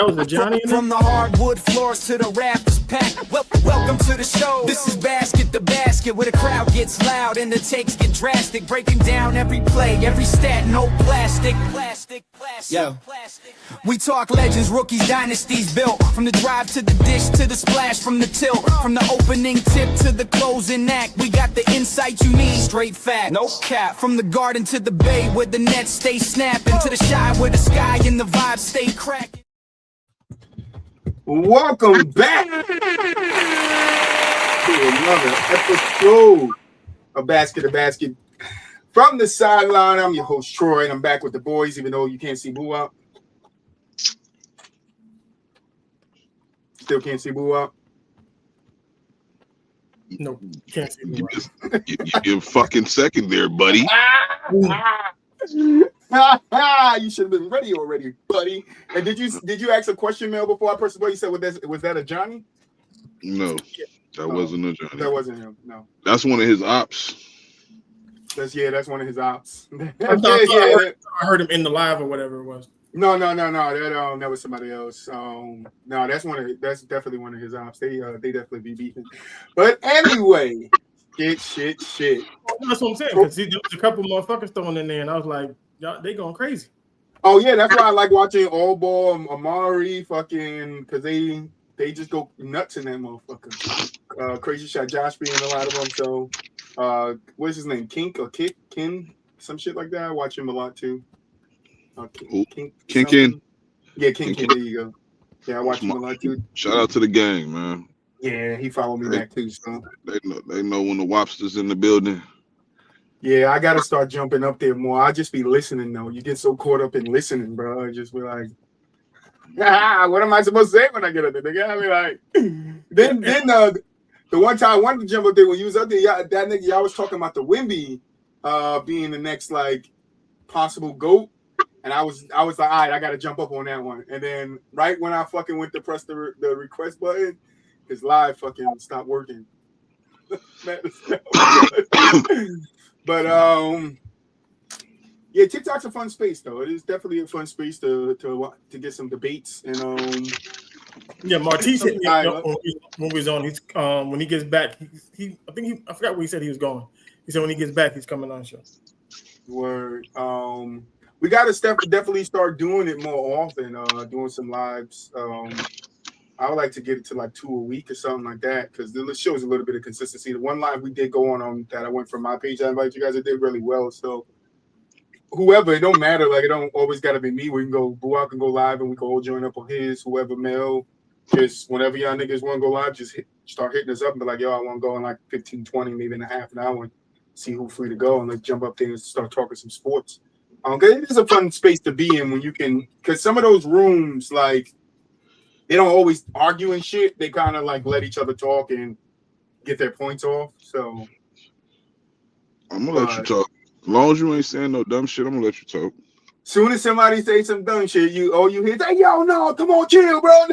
That was a Johnny. From the hardwood floors to the rafters packed. Welcome to the show. This is Basket to Basket, where the crowd gets loud and the takes get drastic. Breaking down every play, every stat, no plastic. Yo. We talk legends, rookies, dynasties built. From the drive to the dish to the splash, from the tilt, from the opening tip to the closing act. We got the insight you need, straight fact, no cap. From the garden to the bay, where the nets stay snapping, to the shy where the sky and the vibes stay cracking. Welcome back to another episode of Basket to Basket. From the sideline, I'm your host, Troy, and I'm back with the boys, even though you can't see Boo out. Still can't see Boo out? No, can't see Boo out. You're fucking second there, buddy. You should have been ready already, buddy. And did you ask a question, Mel, before I pressed the button? You said, was that a Johnny? No, that wasn't a Johnny. That wasn't him. No, that's one of his ops. That's one of his ops. I heard him in the live or whatever it was. No. That was somebody else. No, that's definitely one of his ops. They definitely be beefing. But anyway, shit. That's what I'm saying. Because there was a couple motherfuckers throwing in there, and I was like, y'all, they going crazy. Oh yeah, that's why I like watching All Ball, Amari, fucking, because they just go nuts in that motherfucker. Crazy Shot Josh being a lot of them. So, what's his name? Kink or Kin? Some shit like that. I watch him a lot too. Kin. Yeah, Kin. There you go. Yeah, I watch him a lot too. Shout out to the gang, man. Yeah, he followed me back too. So they know when the Wobster's in the building. Yeah, I gotta start jumping up there more. I just be listening though. You get so caught up in listening, bro. I just be like, what am I supposed to say when I get up there? Nigga? I mean, like, then the one time I wanted to jump up there when you was up there, that nigga, y'all was talking about the Wemby being the next like possible GOAT, and I was like, all right, I gotta jump up on that one. And then right when I fucking went to press the request button, his live fucking stopped working. But yeah, TikTok's a fun space though. It is definitely a fun space to get some debates and yeah, Martise hit me up when we was on. He's when he gets back, I forgot where he said he was going. He said when he gets back, he's coming on the show. Word. We got to definitely start doing it more often. Doing some lives. I would like to get it to like 2 a week or something like that because it shows a little bit of consistency. The one live we did go on that I went from my page, I invited you guys. It did really well. So whoever, it don't matter. Like it don't always got to be me. We can go, Buak can go live and we can all join up on his. Whoever Mel, just whenever y'all niggas want to go live, just start hitting us up and be like, yo, I want to go in like 15, 20, maybe in a half an hour and see who's free to go and let's jump up there and start talking some sports. It is a fun space to be in when you can, because some of those rooms like. They don't always argue and shit. They kind of like let each other talk and get their points off. So I'm gonna let you talk. As long as you ain't saying no dumb shit, I'm gonna let you talk. Soon as somebody say some dumb shit, you hear like, yo, no, come on, chill, bro.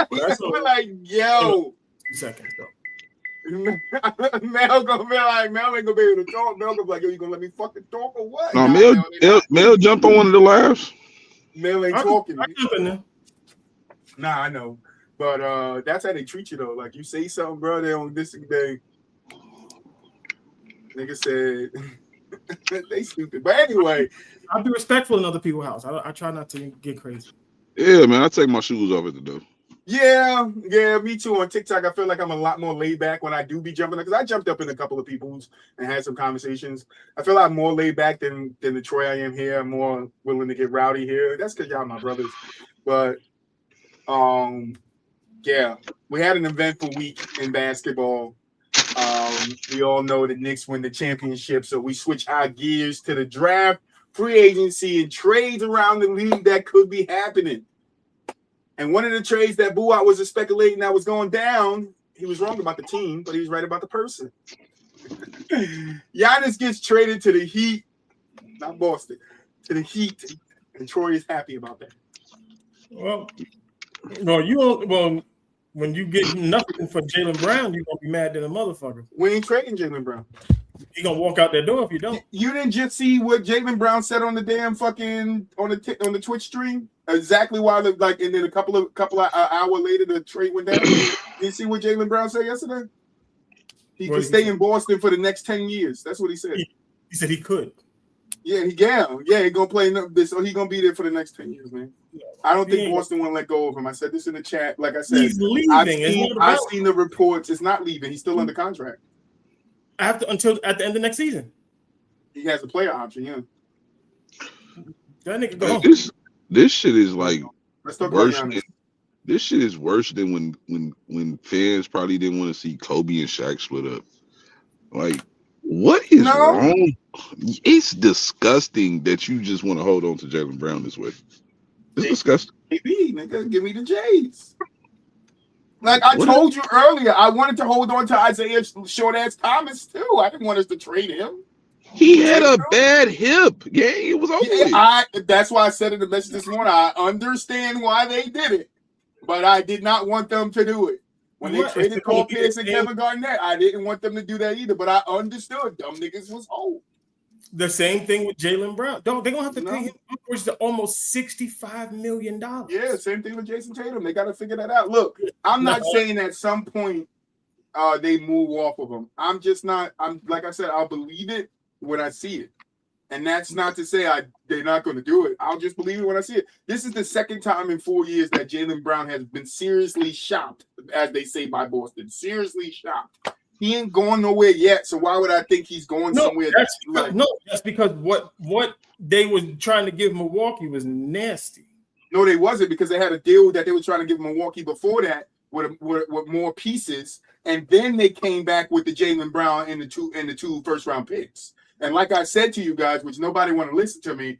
We're like, yo. 2 seconds, bro. Mel gonna be like, Mel ain't gonna be able to talk. Mel gonna be like, yo, you gonna let me fucking talk or what? No, Mel jumped on one of the lives. Mel ain't talking. Nah, I know, but that's how they treat you though. Like you say something, bro, they on this day. Nigga said they stupid. But anyway, I'll be respectful in other people's house. I try not to get crazy. Yeah, man, I take my shoes off at the door. Yeah, me too. On TikTok, I feel like I'm a lot more laid back when I do be jumping because I jumped up in a couple of people's and had some conversations. I feel like I'm more laid back than the Troy I am here. I'm more willing to get rowdy here. That's because y'all my brothers, but. Yeah, we had an eventful week in basketball. We all know the Knicks win the championship, so we switch our gears to the draft, free agency, and trades around the league that could be happening. And one of the trades that Buat was speculating that was going down, he was wrong about the team, but he was right about the person. Giannis gets traded to the Heat, not Boston, to the Heat, and Troy is happy about that. Well, when you get nothing for Jaylen Brown, you're gonna be mad at a motherfucker. We ain't trading Jaylen Brown. He gonna walk out that door if you don't. You didn't just see what Jaylen Brown said on the damn fucking on the Twitch stream. Exactly why, and then a couple of hour later the trade went down. You see what Jaylen Brown said yesterday? He could stay in Boston for the next 10 years. That's what he said. He said he could. Yeah, he gonna play this, so he gonna be there for the next 10 years, man. I don't think Boston want to let go of him. I said this in the chat. Like I said, he's leaving. I've seen the reports. It's not leaving. He's still under contract. Until at the end of next season. He has a player option, yeah. That nigga go. This shit is like worse. This shit is worse than when fans probably didn't want to see Kobe and Shaq split up. Like, what is wrong? It's disgusting that you just want to hold on to Jaylen Brown this way. It's disgusting. Maybe, nigga, give me the Jays. Like I told you earlier, I wanted to hold on to Isaiah Short-Ass Thomas too. I didn't want us to trade him. He had a bad hip. Yeah, it was over. That's why I said in the message this morning, I understand why they did it, but I did not want them to do it. When they traded Paul Pierce and Kevin Garnett, I didn't want them to do that either, but I understood dumb niggas was old. The same thing with Jaylen Brown. They're going to have to pay him upwards to almost $65 million. Yeah, same thing with Jason Tatum. They got to figure that out. Look, I'm not saying at some point they move off of him. I'm just not. I'm like I said, I'll believe it when I see it. And that's not to say they're not going to do it. I'll just believe it when I see it. This is the second time in 4 years that Jaylen Brown has been seriously shopped, as they say by Boston. Seriously shopped. He ain't going nowhere yet, so why would I think he's going somewhere? That's because what they was trying to give Milwaukee was nasty. No, they wasn't, because they had a deal that they were trying to give Milwaukee before that with more pieces, and then they came back with the Jaylen Brown and the two first round picks. And like I said to you guys, which nobody want to listen to me,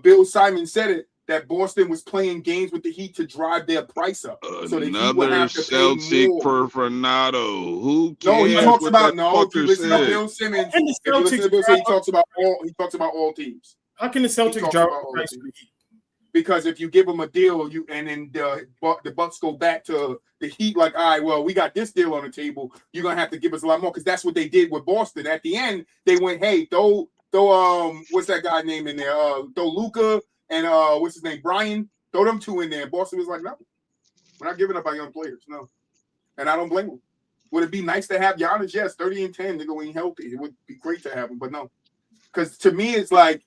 Bill Simon said it, that Boston was playing games with the Heat to drive their price up. So the Heat would have to pay more. Per Fernando. Who cares? No, he talks about If you listen to Bill Simmons, he talks about all teams. How can the Celtics drive the price for the Heat? Because if you give them a deal, and then the Bucks go back to the Heat, like, all right, well, we got this deal on the table. You're gonna have to give us a lot more, because that's what they did with Boston. At the end, they went, hey, throw what's that guy name in there? Throw Luka and what's his name, Brian. Throw them two in there. And Boston was like, no, we're not giving up our young players, no. And I don't blame them. Would it be nice to have Giannis? Yes, 30-10, nigga, when he's healthy. It would be great to have him, but no. Because to me, it's like,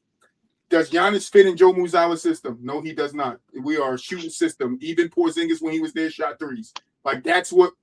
does Giannis fit in Joe Mazzulla's system? No, he does not. We are a shooting system. Even Porzingis, when he was there, shot threes. Like, that's what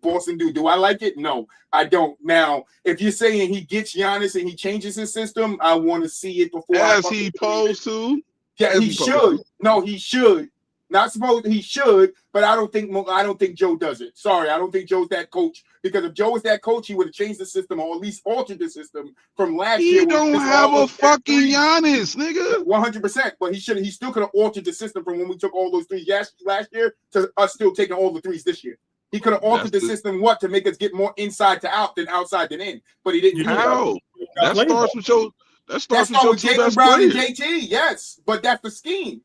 Boston do. Do I like it? No, I don't. Now, if you're saying he gets Giannis and he changes his system, I want to see it before. As he supposed to. Yeah, he should. No, he should. Not supposed. He should, but I don't think Joe does it. Sorry, I don't think Joe's that coach. Because if Joe was that coach, he would have changed the system, or at least altered the system from last year. He don't have a fucking Giannis, nigga. 100%. But he still could have altered the system from when we took all those threes last year to us still taking all the threes this year. He could have altered the system to make us get more inside to out than outside than in. But he didn't. How? That starts with your. That starts with Jaylen Brown and JT. Yes, but that's the scheme.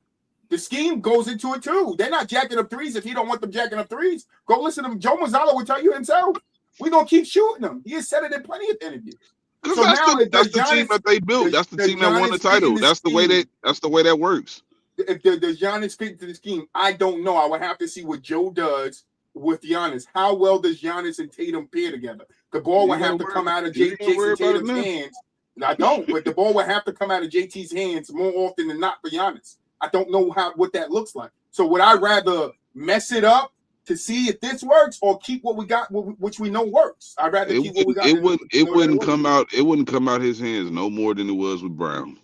The scheme goes into it too. They're not jacking up threes if he don't want them jacking up threes. Go listen to him. Joe Mazzulla will tell you himself. We're gonna keep shooting them. He has said it in plenty of interviews. So that's the team that they built. That's the team that won the title. That's the way that works. If does Giannis fit into the scheme? I don't know. I would have to see what Joe does with Giannis. How well does Giannis and Tatum pair together? The ball would have to come out of Jason Tatum's hands. I don't, but the ball would have to come out of JT's hands more often than not for Giannis. I don't know what that looks like. So would I rather mess it up to see if this works, or keep what we got, which we know works? I'd rather keep what we got. It wouldn't come out. It wouldn't come out his hands no more than it was with Brown.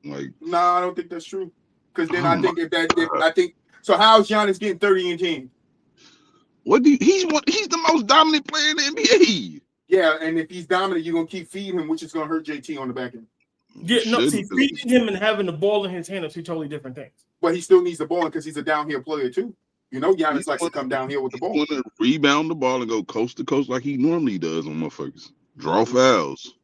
Like, no, I don't think that's true. Because then I think so. How's Giannis getting 30 and 10? He's the most dominant player in the NBA. Yeah, and if he's dominant, you're gonna keep feeding him, which is gonna hurt JT on the back end. Yeah, no, see, feeding him and having the ball in his hand are two totally different things. But he still needs the ball because he's a downhill player too. You know, Giannis likes to come downhill with the ball. He's going to rebound the ball and go coast to coast like he normally does on motherfuckers. Draw fouls.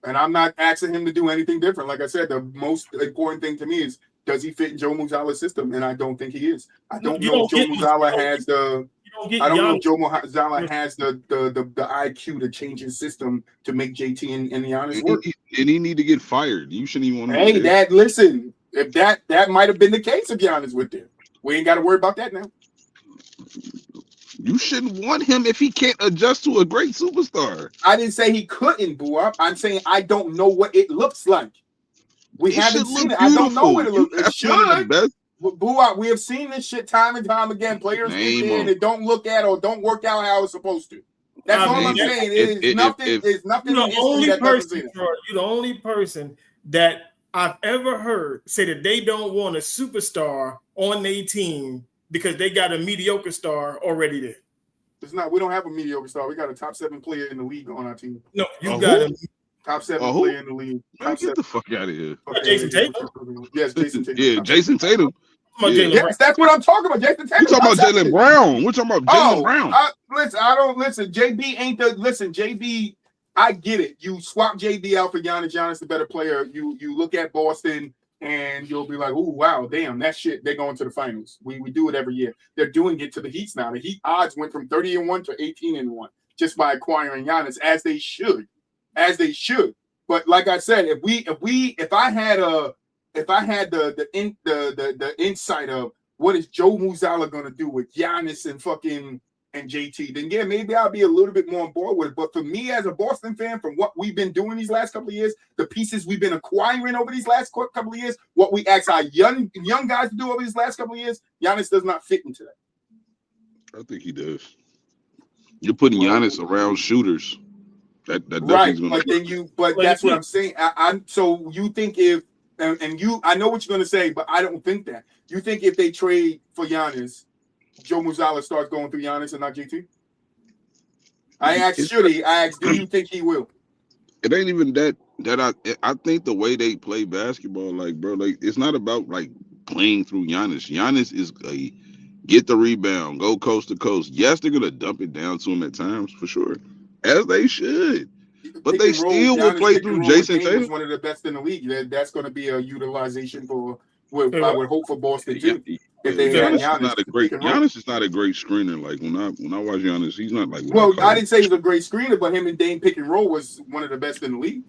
And I'm not asking him to do anything different. Like I said, the most important thing to me is, does he fit in Joe Mazzulla's system? And I don't think he is. I don't know if Joe Mazzalla has the. You I don't know if Joe Mazzulla has the IQ to change his system to make JT and Giannis work. And he need to get fired. You shouldn't even want to. Hey, listen, if that might have been the case if Giannis with them. We ain't got to worry about that now. You shouldn't want him if he can't adjust to a great superstar. I didn't say he couldn't, boo up. I'm saying I don't know what it looks like. We haven't seen it. I don't know what it looks like. It should. Boo up. We have seen this shit time and time again. Players get there and it don't look at or don't work out how it's supposed to. That's all I'm saying. It's nothing. It's nothing. You're the only person that I've ever heard say that they don't want a superstar on their team because they got a mediocre star already there. It's not. We don't have a mediocre star. We got a top 7 player in the league on our team. No, you got a top 7 player in the league. Get the fuck out of here. Okay, Jason Tatum. Yes, Jason Tatum. Yeah, Jason Tatum. Yes, that's what I'm talking about. Jason Tatum. We're talking about Jaylen Brown. We're talking about Jaylen Brown. Listen. JB ain't the. Listen, JB. I get it. You swap JB out for Giannis. Giannis the better player. You look at Boston and you'll be like, oh wow, damn, that shit. They're going to the finals. We do it every year. They're doing it to the Heats now. The Heat odds went from 30-1 to 18-1 just by acquiring Giannis, as they should. But like I said, if I had the insight of what is Joe Mazzulla gonna do with Giannis and JT, then yeah, maybe I'll be a little bit more on board with it. But for me as a Boston fan, from what we've been doing these last couple of years, the pieces we've been acquiring over these last couple of years, what we ask our young guys to do over these last couple of years, Giannis does not fit into that. I think he does. You're putting Giannis around shooters. That right, but that's what I'm saying. So you think if I know what you're gonna say, but I don't think that. You think if they trade for Giannis, Joe Mazzulla starts going through Giannis and not JT? I asked, should he? I asked, do you think he will? It ain't even that I think the way they play basketball, like, bro, like, it's not about like playing through Giannis. Giannis is a get the rebound, go coast to coast. Yes, they're gonna dump it down to him at times for sure, as they should. But they still will play through Jason Tatum. One of the best in the league. That's going to be a utilization for what I would hope for Boston too. If they had Giannis, Giannis is not a great screener. Like when I watch Giannis, he's not like. Well, I didn't say he's a great screener, but him and Dame pick and roll was one of the best in the league.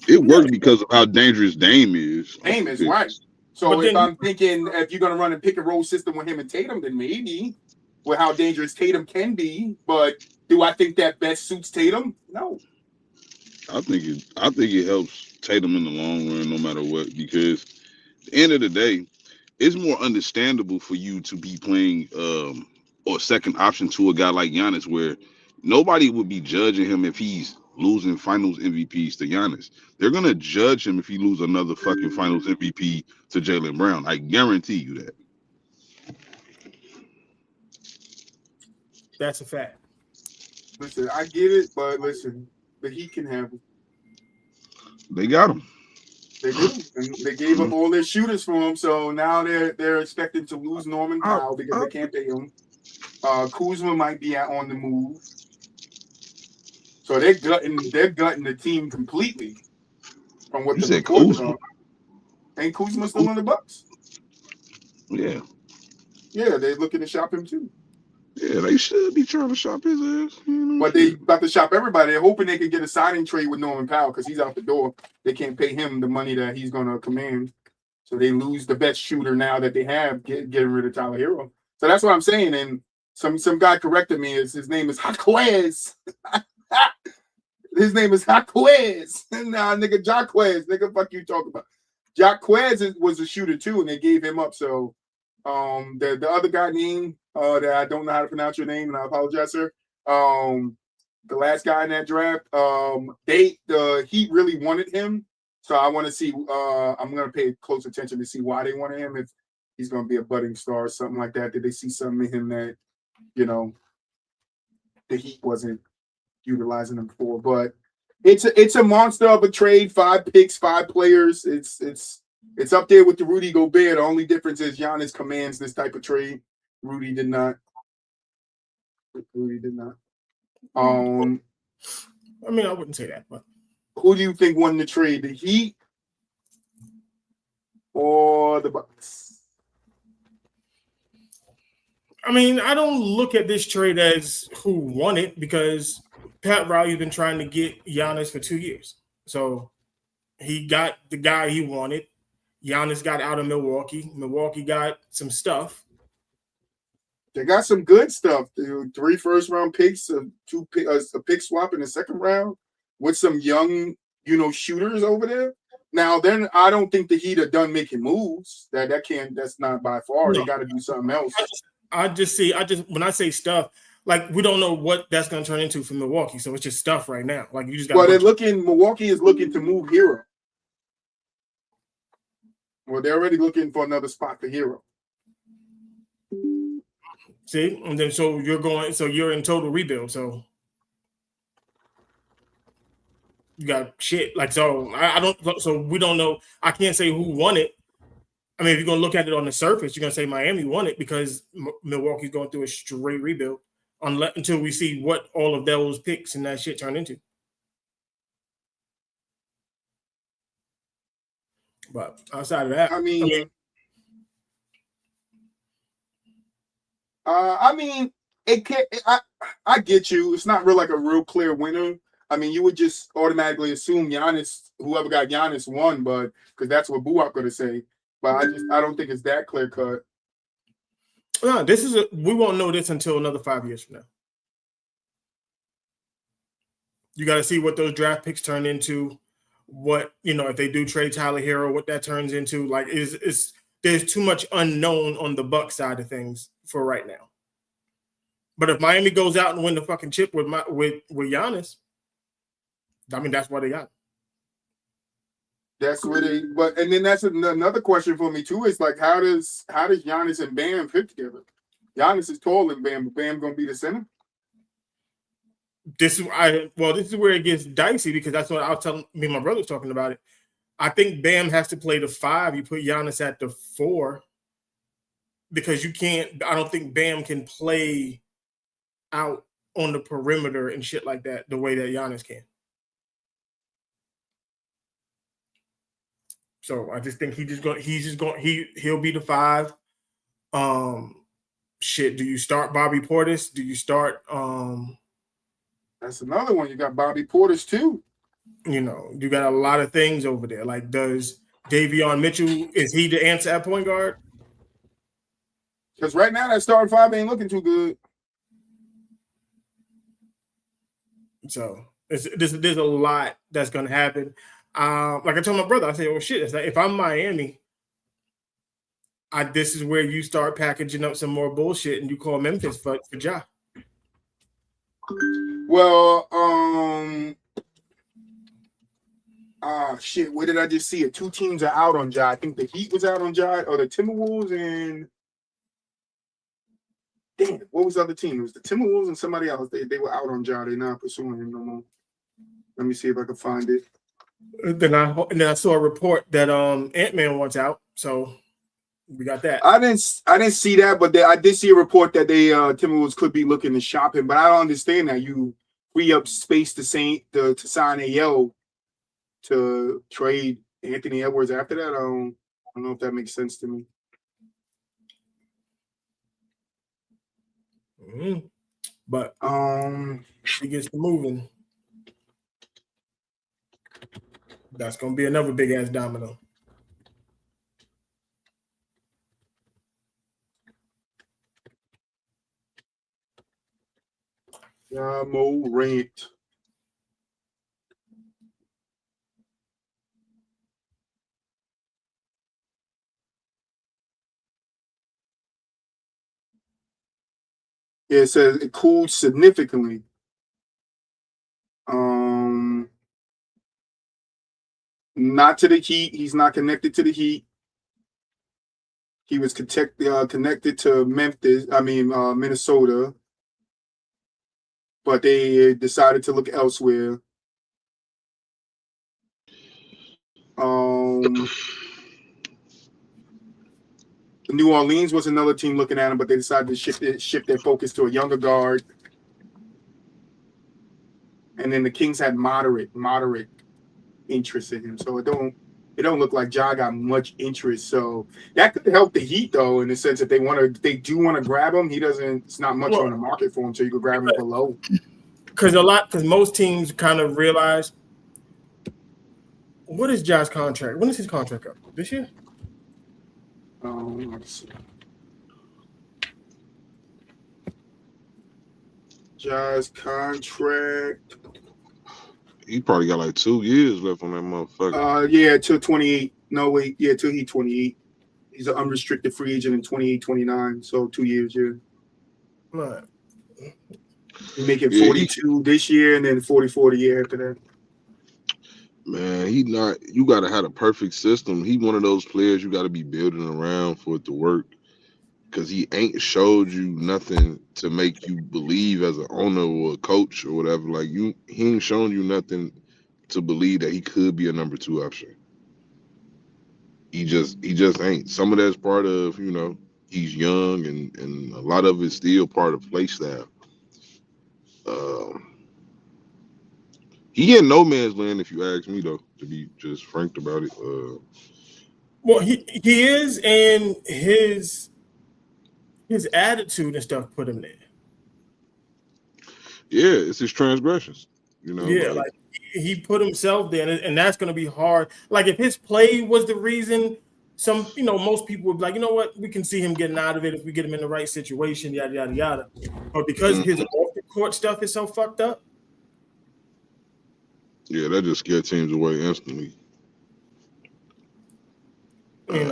It worked because of how dangerous Dame is. Dame is right. So if I'm thinking if you're going to run a pick and roll system with him and Tatum, then maybe with how dangerous Tatum can be. But do I think that best suits Tatum? No. I think it helps Tatum in the long run, no matter what, because at the end of the day, it's more understandable for you to be playing or second option to a guy like Giannis, where nobody would be judging him if he's losing finals MVPs to Giannis. They're gonna judge him if he loses another fucking finals MVP to Jaylen Brown. I guarantee you that. That's a fact. Listen, I get it, but listen. The Heat can have him. They got him. They do. And they gave up all their shooters for him, so now they're expected to lose Norman Powell because they can't pay him. Kuzma might be on the move. So they're gutting the team completely from what the reports are. Ain't Kuzma still in the Bucks? Yeah. Yeah, they're looking to shop him too. Yeah, they should be trying to shop his ass. But they about to shop everybody. They're hoping they can get a signing trade with Norman Powell because he's out the door. They can't pay him the money that he's going to command. So they lose the best shooter now that they have, getting rid of Tyler Hero. So that's what I'm saying. And some guy corrected me. His name is Jaquez. His name is Jaquez. Nah, nigga, Jaquez. Nigga, fuck you talking about. Jaquez was a shooter too, and they gave him up. So the other guy named that I don't know how to pronounce your name, and I apologize, sir. The last guy in that draft, the Heat really wanted him. So I want to see. I'm going to pay close attention to see why they wanted him. If he's going to be a budding star or something like that. Did they see something in him that, the Heat wasn't utilizing him for? But it's a monster of a trade. 5 picks, 5 players. It's up there with the Rudy Gobert. The only difference is Giannis commands this type of trade. Rudy did not. I mean, I wouldn't say that, but who do you think won the trade? The Heat or the Bucks? I mean, I don't look at this trade as who won it because Pat Riley's been trying to get Giannis for 2 years. So he got the guy he wanted. Giannis got out of Milwaukee. Milwaukee got some stuff. They got some good stuff. 3 first-round picks, a pick swap in the second round with some young, shooters over there. Now, then I don't think the Heat are done making moves. That's not by far. No. They got to do something else. When I say stuff, like we don't know what that's going to turn into for Milwaukee. So it's just stuff right now. Like you just got. Well, Milwaukee is looking to move Hero. Well, they're already looking for another spot for Hero. See, and then so you're in total rebuild. So you got shit. Like so we don't know. I can't say who won it. I mean, if you're gonna look at it on the surface, you're gonna say Miami won it because Milwaukee's going through a straight rebuild until we see what all of those picks and that shit turn into. But outside of that, I mean, it can't. I get you. It's not like a real clear winner. I mean, you would just automatically assume whoever got Giannis won, but because that's what Buak going to say. But I don't think it's that clear cut. No, we won't know this until another 5 years from now. You got to see what those draft picks turn into. What if they do trade Tyler Hero, what that turns into. Like, there's too much unknown on the Bucks side of things for right now. But if Miami goes out and win the fucking chip with Giannis, I mean that's why they got him. That's where and then that's another question for me too. Is like how does Giannis and Bam fit together? Giannis is taller than Bam, but Bam gonna be the center. This is where it gets dicey because that's what I was telling me. My brother was talking about it. I think Bam has to play the 5. You put Giannis at the 4 because you can't. I don't think Bam can play out on the perimeter and shit like that the way that Giannis can. So I just think he'll be the 5. Do you start Bobby Portis? Do you start? That's another one. You got Bobby Portis too. You got a lot of things over there. Like, does Davion Mitchell, is he the answer at point guard? Because right now that starting 5 ain't looking too good. So there's a lot that's gonna happen. Like I told my brother, I said, "Oh shit!" It's like, if I'm Miami, this is where you start packaging up some more bullshit and you call Memphis for Ja. Well, shit. Where did I just see it? 2 teams are out on Ja. I think the Heat was out on Ja, or the Timberwolves and damn, what was the other team? It was the Timberwolves and somebody else. They were out on Ja. They're not pursuing him no more. Let me see if I can find it. Then I saw a report that Ant-Man wants out, so we got that. I didn't see that, but I did see a report that Timberwolves could be looking to shop him. But I don't understand that you free up space to sign AL to trade Anthony Edwards after that. I don't know if that makes sense to me. Mm-hmm. But he gets moving. That's gonna be another big ass domino. Mo rant. Yeah, it says it cooled significantly. Not to the Heat. He's not connected to the Heat. He was connected to Minnesota, but they decided to look elsewhere. New Orleans was another team looking at him, but they decided to shift their focus to a younger guard. And then the Kings had moderate interest in him. So it it don't look like Ja got much interest. So that could help the Heat though, in the sense that they do want to grab him. It's not much on the market for him, so you could grab him below. Because most teams kind of realize, what is Ja's contract? When is his contract up? This year? Let's see. Ja's contract. He probably got like 2 years left on that motherfucker. Yeah, till 28. No, wait. Yeah, till he's 28. He's an unrestricted free agent in 28, 29. So 2 years, yeah. Right. You make it 42 this year and then 44 the year after that. Man, you got to have a perfect system. He one of those players you got to be building around for it to work, because he ain't showed you nothing to make you believe as an owner or a coach or whatever. Like he ain't shown you nothing to believe that he could be a number 2 option. He just ain't. Some of that's part of, he's young and a lot of it's still part of play style. He in no man's land, if you ask me, though, to be just frank about it. Well, he is, and his attitude and stuff put him there. Yeah, it's his transgressions. Yeah, like he put himself there, and that's going to be hard. Like if his play was the reason, most people would be like, you know what, we can see him getting out of it if we get him in the right situation, yada yada yada. But because his off the court stuff is so fucked up. Yeah, that just scared teams away instantly. And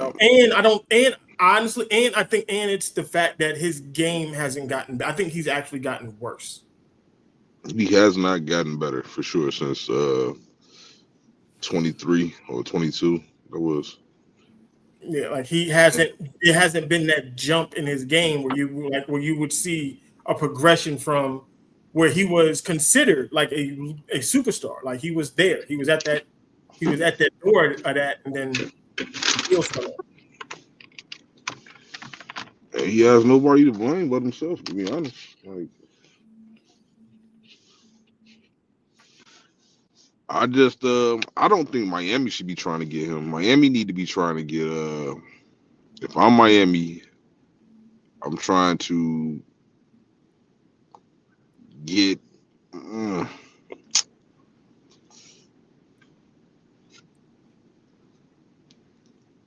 honestly, I think it's the fact that his game hasn't gotten. I think he's actually gotten worse. He has not gotten better for sure since 23 or 22. That was. Yeah, like it hasn't been that jump in his game where you would see a progression from where he was considered like a superstar. Like he was there. He was at that door of that, and then he has nobody to blame but himself, to be honest. Like, I don't think Miami should be trying to get him. Miami need to be trying to get if I'm Miami, I'm trying to get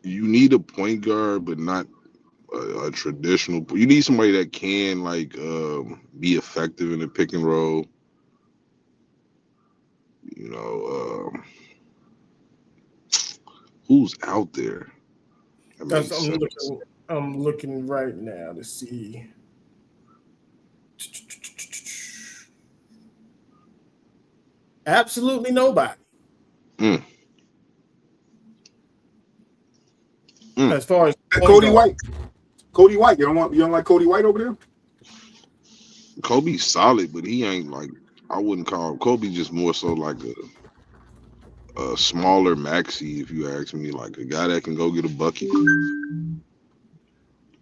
you need a point guard, but not a traditional. You need somebody that can be effective in the pick and roll. Who's out there? I'm looking right now to see. Absolutely nobody. As far as Cody White. You don't like Cody White over there? Kobe's solid, but he ain't I wouldn't call Kobe, just more so like a smaller maxi, if you ask me, like a guy that can go get a bucket.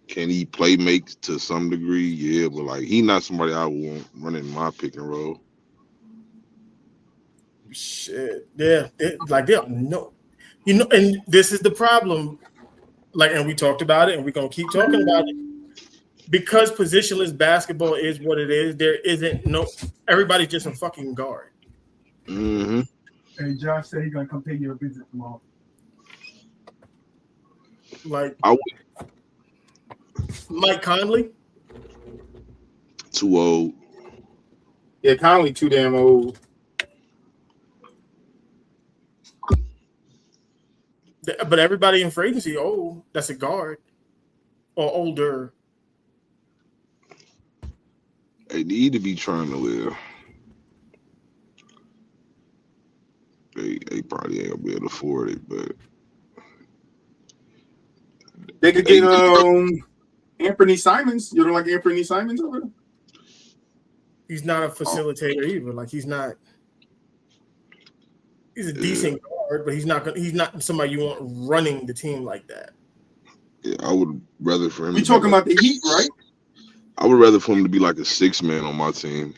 Can he play make to some degree? Yeah, but he not somebody I would want running my pick and roll. Shit, yeah, no, and this is the problem. And we talked about it, and we're gonna keep talking about it. Because positionless basketball is what it is, there isn't everybody's just a fucking guard. Mm-hmm. Hey, Josh said he's gonna come pay you a visit tomorrow. Mike Conley? Too old. Yeah, Conley too damn old. But everybody in free agency, that's a guard or older. They need to be trying to live. They probably ain't gonna be able to afford it, but they could get Anthony Simons. You don't like Anthony Simons over there? He's not a facilitator either. He's not. He's a decent guard, but he's not somebody you want running the team like that. Yeah, I would rather for him. We talking about the Heat, right? I would rather for him to be like a 6-man on my team.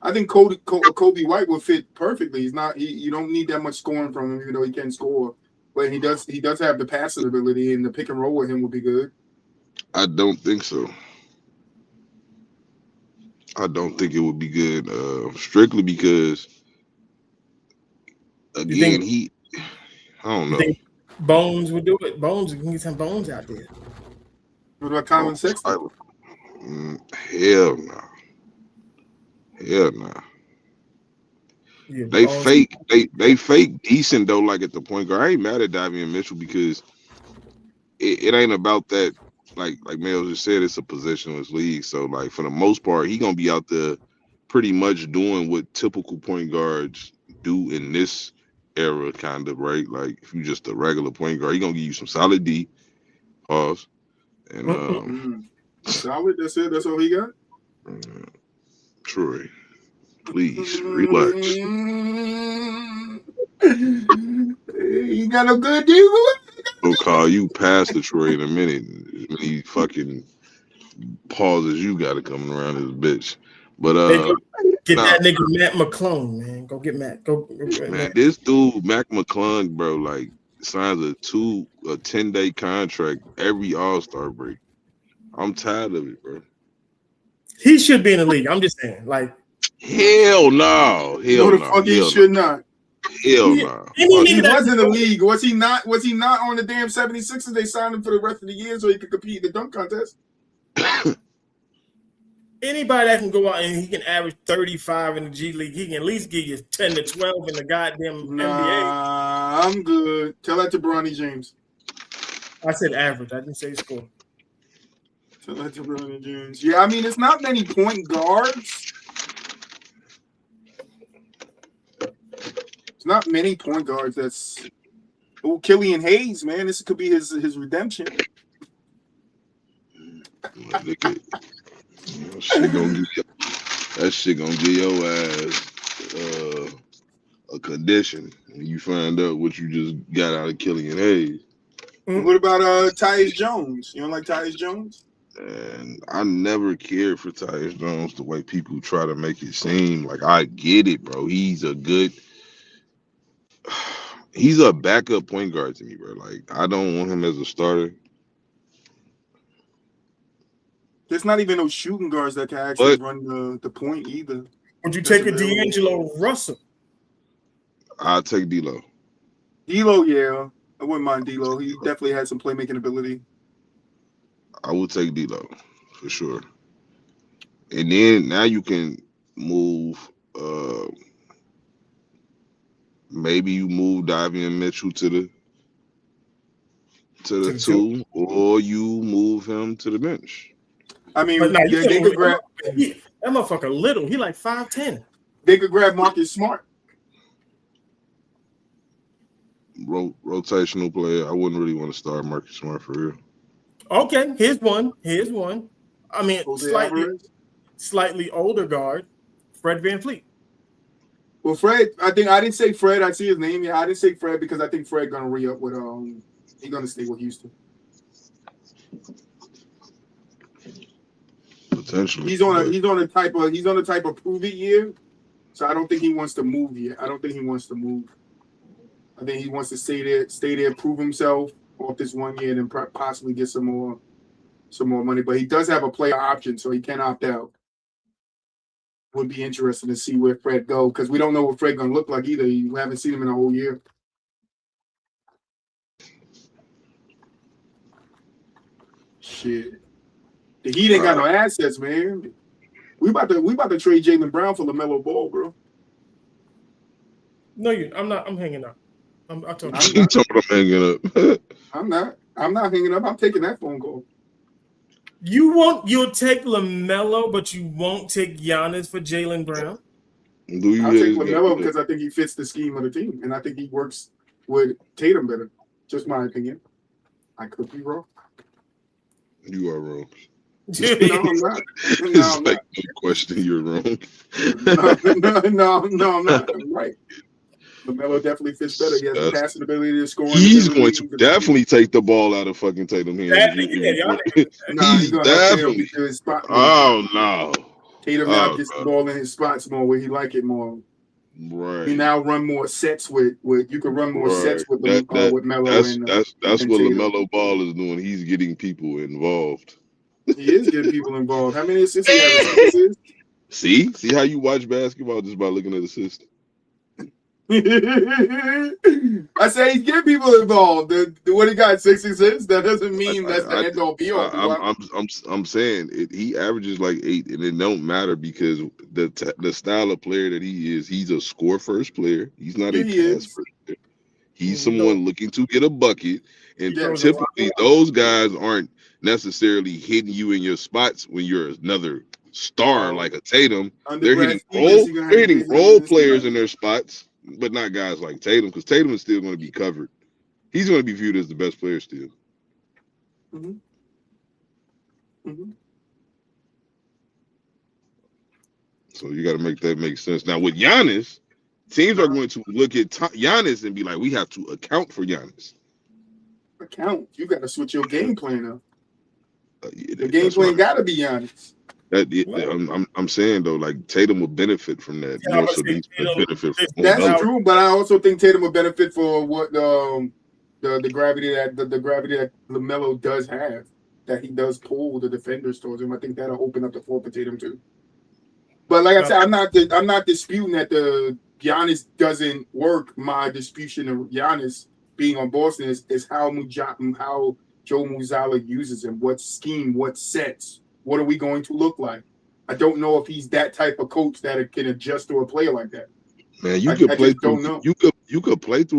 I think Kobe White will fit perfectly. He's not. You don't need that much scoring from him, even though he can score. But he does have the passing ability, and the pick and roll with him would be good. I don't think so. I don't think it would be good, strictly because, again, I don't know. Bones would do it. Bones, you can get some Bones out there. What about Colin Sexton? Hell no. Hell no. Yeah, They Bones. fake decent though, like at the point guard. I ain't mad at Davion Mitchell because it ain't about that. Like Mel just said, it's a positionless league. So like for the most part, he gonna be out there pretty much doing what typical point guards do in this era, kind of, right? Like if you just a regular point guard, he gonna give you some solid D, pause, and solid. That's it. That's all he got. Troy, please relax. You got no good deal. We'll call you Pastor Troy in a minute. As many fucking pauses you got to coming around this bitch. But get that nigga Matt McClung, man. Go get Matt. Go man, Matt. this dude Mac McClung, bro, like signs a 10-day contract every All-Star break. I'm tired of it, bro. He should be in the league. I'm just saying, like, hell no, No, the fuck he should not. Hell no. He was in the league. Was he not? Was he not on the damn 76ers? They signed him for the rest of the year so he could compete in the dunk contest. Anybody that can go out and he can average 35 in the G League, he can at least give you 10 to 12 in the goddamn NBA. I'm good. Tell that to Bronny James. I said average. I didn't say score. Tell that to Bronny James. Yeah, I mean, it's not many point guards. It's not many point guards that's Killian Hayes, man. This could be his redemption. That shit gonna give your ass a condition when you find out what you just got out of Killian Hayes. What about Tyus Jones? You don't like Tyus Jones? And I never cared for Tyus Jones the way people try to make it seem. Like, I get it, bro. He's a backup point guard to me, bro. Like, I don't want him as a starter. There's not even no shooting guards that can actually run the point either. Would you take a D'Angelo Russell? I'll take D'Lo. D'Lo, yeah. I wouldn't mind D'Lo. He definitely had some playmaking ability. I would take D'Lo for sure. And then now you can move. Maybe you move Davion Mitchell to the two, or you move him to the bench. I mean, they could grab that motherfucker little. He like 5'10". They could grab Marcus Smart. Rotational player. I wouldn't really want to start Marcus Smart for real. Okay, here's one. I mean, slightly older guard, Fred VanVleet. Well, Fred, I didn't say Fred. I see his name. Yeah, I didn't say Fred because I think Fred gonna re-up with he's gonna stay with Houston. Potentially. He's on a type of prove it year. So I don't think he wants to move yet. I don't think he wants to move. I think he wants to stay there, prove himself off this 1 year, and then possibly get some more money. But he does have a player option, so he can opt out. Would be interesting to see where Fred go because we don't know what Fred gonna look like either. You haven't seen him in a whole year. Shit, the Heat ain't got no assets, man. We about to trade Jaylen Brown for LaMelo Ball, bro. No, I'm not. I'm hanging up. I told you. I'm hanging up. I'm not hanging up. I'm taking that phone call. You'll take LaMelo, but you won't take Giannis for Jaylen Brown? I'll take LaMelo because I think he fits the scheme of the team, and I think he works with Tatum better. Just my opinion. I could be wrong. You are wrong. No, I'm not. No, no question, you're wrong. No, I'm not. I'm right. LaMelo definitely fits better. He has the passing ability to score. He's going to definitely take the ball out of fucking Tatum hands. He's definitely to his spot. Oh no. Tatum now gets the ball in his spots more where he like it more. Right. He now run more sets with you can run more sets with Melo that's and what Tatum. LaMelo Ball is doing. He's getting people involved. He is getting people involved. How many assists he have? 6 assists? See how you watch basketball just by looking at assists. I say he's getting people involved. What he got 6 assists? That doesn't mean that's the end all be all. I'm saying he averages like 8, and it don't matter because the style of player that he is, he's a score first player. He's not a pass first player. He's someone looking to get a bucket, and typically those guys aren't necessarily hitting you in your spots when you're another star like a Tatum. They're hitting role players in their spots, but not guys like Tatum, because Tatum is still going to be covered. He's going to be viewed as the best player still. Mm-hmm. Mm-hmm. So you got to make that make sense. Now with Giannis, teams are going to look at Giannis and be like, we have to account for Giannis. You got to switch your game plan up. The game plan got to be Giannis. I'm saying though, like Tatum will benefit from that. Yeah, more so these benefit from that's true, but I also think Tatum will benefit for what the gravity that LaMelo does have, that he does pull the defenders towards him. I think that'll open up the floor for Tatum too. But like I said, I'm not disputing that the Giannis doesn't work. My disputation of Giannis being on Boston is how Joe Mazzulla uses him. What scheme? What sets? What are we going to look like? I don't know if he's that type of coach that can adjust to a player like that. Man, you could play through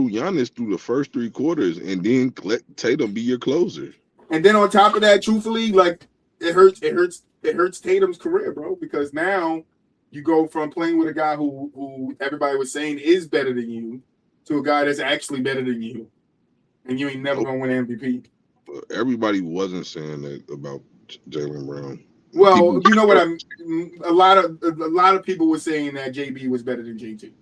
Giannis through the first 3 quarters and then let Tatum be your closer. And then on top of that, truthfully, like it hurts Tatum's career, bro, because now you go from playing with a guy who everybody was saying is better than you to a guy that's actually better than you, and you ain't never gonna win MVP. Everybody wasn't saying that about Jaylen Brown. Well, you know what a lot of people were saying that JB was better than JT.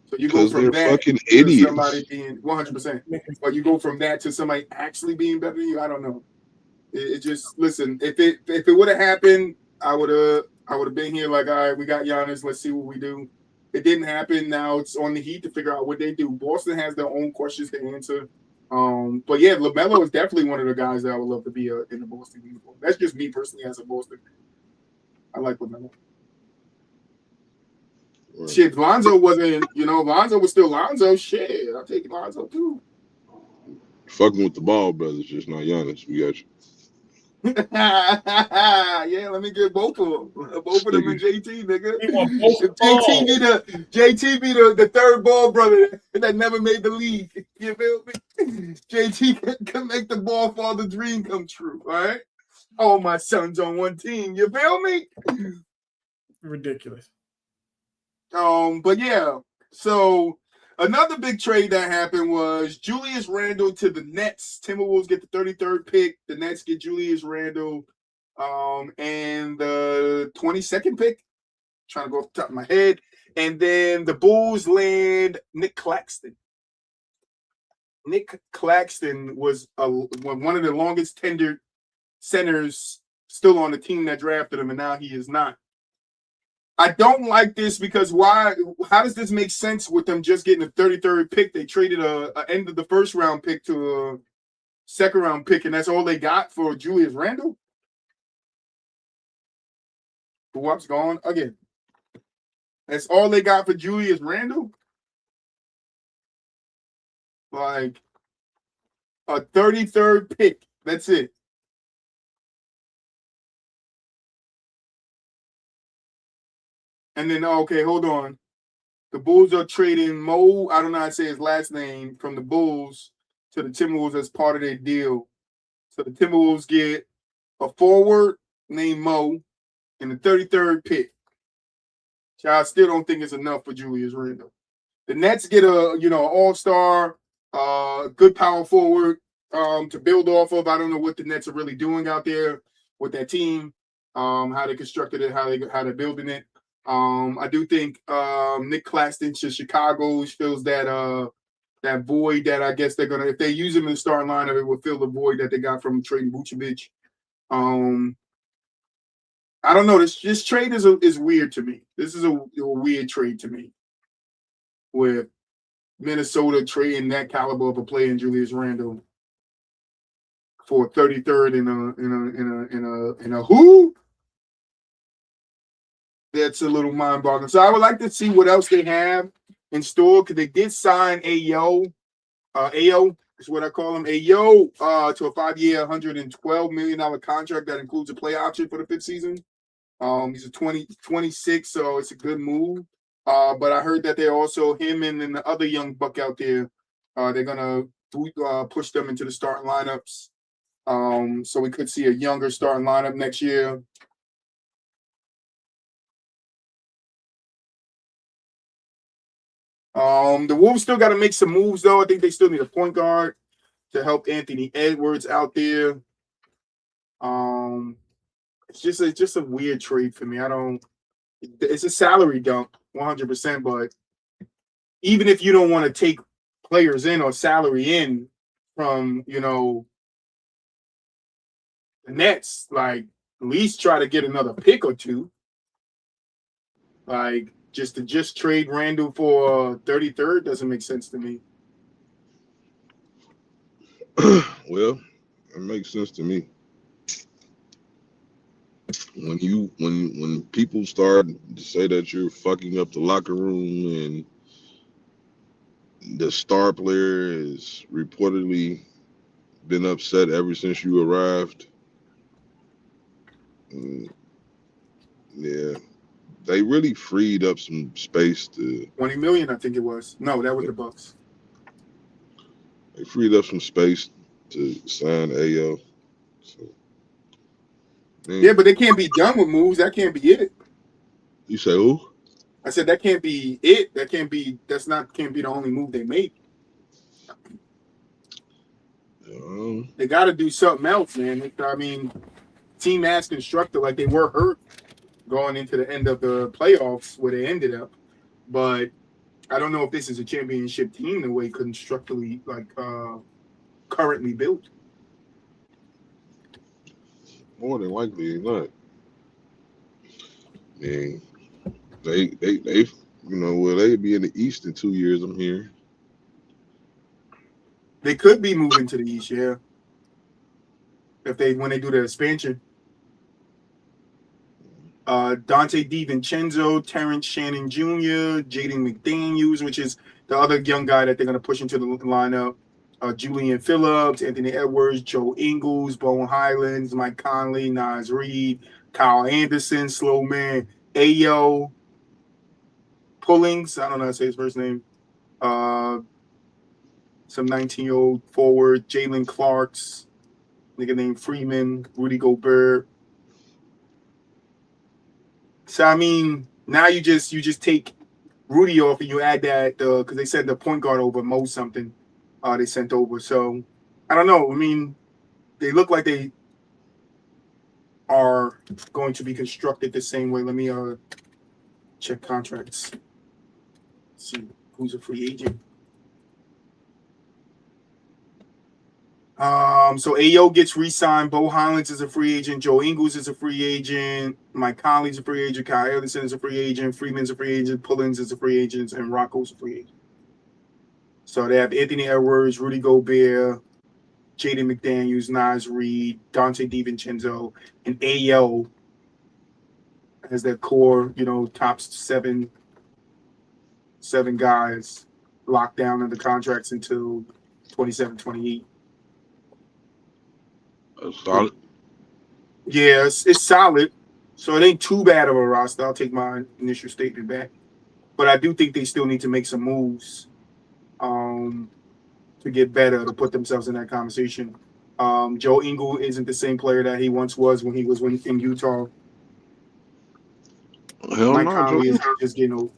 So you go from that fucking to idiots. Somebody being 100%, but you go from that to somebody actually being better than you. I don't know. It just listen. If it would have happened, I would have been here like, all right, we got Giannis. Let's see what we do. It didn't happen. Now it's on the Heat to figure out what they do. Boston has their own questions to answer. But yeah, LaMelo is definitely one of the guys that I would love to be in the Boston uniform. That's just me personally as a Boston fan. I like LaMelo. Right. Shit, Lonzo wasn't, Lonzo was still Lonzo. Shit, I'll take Lonzo too. Fucking with the ball, brothers, just not Giannis. We got you. Yeah, let me get both of them. Both of them and JT, nigga. JT be the third ball brother that never made the league. You feel me? JT can make the ball father dream come true, all right? All my sons on one team. You feel me? Ridiculous. But yeah, so another big trade that happened was Julius Randle to the Nets. Timberwolves get the 33rd pick. The Nets get Julius Randle, and the 22nd pick. I'm trying to go off the top of my head. And then the Bulls land Nick Claxton. Nick Claxton was one of the longest tenured centers still on the team that drafted him, and now he is not. I don't like this because why? How does this make sense with them just getting a 33rd pick? They traded a end of the first round pick to a second round pick, and that's all they got for Julius Randle. What's gone again? That's all they got for Julius Randle. Like a 33rd pick. That's it. And then, okay, hold on. The Bulls are trading Mo, I don't know how to say his last name, from the Bulls to the Timberwolves as part of their deal. So the Timberwolves get a forward named Mo and the 33rd pick. So I still don't think it's enough for Julius Randle. The Nets get an all-star, good power forward to build off of. I don't know what the Nets are really doing out there with that team, how they constructed it, how they're building it. I do think Nick Claxton to Chicago fills that void that I guess they're gonna, if they use him in the starting lineup, it will fill the void that they got from trading Vucevic. I don't know. This trade is weird to me. This is a weird trade to me. with Minnesota trading that caliber of a player in Julius Randle for 33rd in a who? That's a little mind-boggling. So I would like to see what else they have in store because they did sign Ayo. Ayo is what I call him. Ayo to a 5-year, $112 million contract that includes a play option for the 5th season. He's a 26, so it's a good move. But I heard that they're also him and then the other young buck out there. They're gonna push them into the starting lineups. So we could see a younger starting lineup next year. The Wolves still got to make some moves, though. I think they still need a point guard to help Anthony Edwards out there. It's just a weird trade for me. It's a salary dump, 100%. But even if you don't want to take players in or salary in from, the Nets, like at least try to get another pick or two. Like just trade Randall for 33rd doesn't make sense to me. Well, it makes sense to me. When people start to say that you're fucking up the locker room and the star player has reportedly been upset ever since you arrived, yeah, they really freed up some space to $20 million, I think it was. No, that was the Bucks. They freed up some space to sign Ayo. So, yeah, but they can't be done with moves. That can't be it. You say who? I said that can't be it. Can't be the only move they make. They got to do something else, man. I mean, team as constructed, like they were hurt going into the end of the playoffs where they ended up. But I don't know if this is a championship team the way constructively, currently built. More than likely not. And they they'd be in the East in 2 years, I'm hearing. They could be moving to the East, yeah. When they do the expansion. Dante DiVincenzo, Terrence Shannon Jr., Jaden McDaniels, which is the other young guy that they're going to push into the lineup. Julian Phillips, Anthony Edwards, Joe Ingles, Bowen Highlands, Mike Conley, Naz Reid, Kyle Anderson, Slowman, Ayo, Pullings, I don't know how to say his first name. Some 19-year-old forward, Jalen Clarks, nigga named Freeman, Rudy Gobert. So I mean, now you just take Rudy off and you add that because they sent the point guard over, Mo something. They sent over. So I don't know. I mean, they look like they are going to be constructed the same way. Let me check contracts. Let's see who's a free agent. So Ayo gets re-signed. Bo Highlands is a free agent. Joe Ingles is a free agent. Mike Conley's a free agent. Kyle Anderson is a free agent. Freeman's a free agent. Pullins is a free agent. And Rocco's a free agent. So they have Anthony Edwards, Rudy Gobert, Jaden McDaniels, Naz Reid, Dante DiVincenzo, and Ayo as their core, top seven guys locked down in the contracts until 27, 28. Solid. Yeah, it's solid. So it ain't too bad of a roster. I'll take my initial statement back. But I do think they still need to make some moves to get better, to put themselves in that conversation. Joe Ingles isn't the same player that he once was when he was in Utah. Hell Mike no, Conley is just getting old.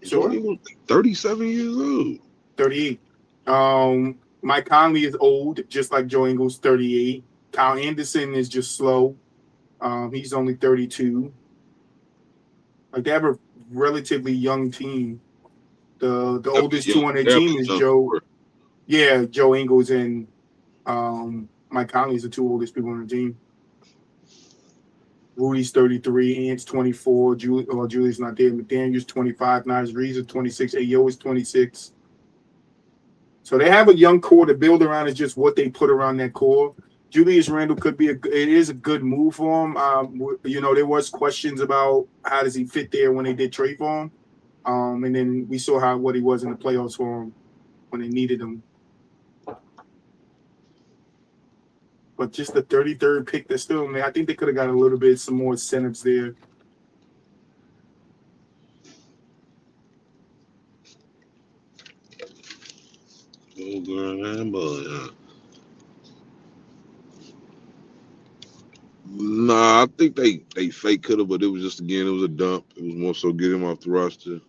Joe Ingles 37 years old. 38. Mike Conley is old, just like Joe Ingles, 38. Kyle Anderson is just slow. He's only 32. Like they have a relatively young team. The oldest two on their team is Joe. Yeah, Joe Ingles and Mike Conley is the two oldest people on the team. Rudy's 33, Ant's 24, Julius not there. McDaniel's 25, Nas Reeves is 26, Ayo is 26. So they have a young core to build around. It's just what they put around that core. Julius Randle it is a good move for him. There was questions about how does he fit there when they did trade for him. And then we saw what he was in the playoffs for him when they needed him. But just the 33rd pick, they're still, man, I think they could have got a little bit, some more incentives there. Nah, I think they fake could have, but it was just it was a dump. It was more so get him off the roster.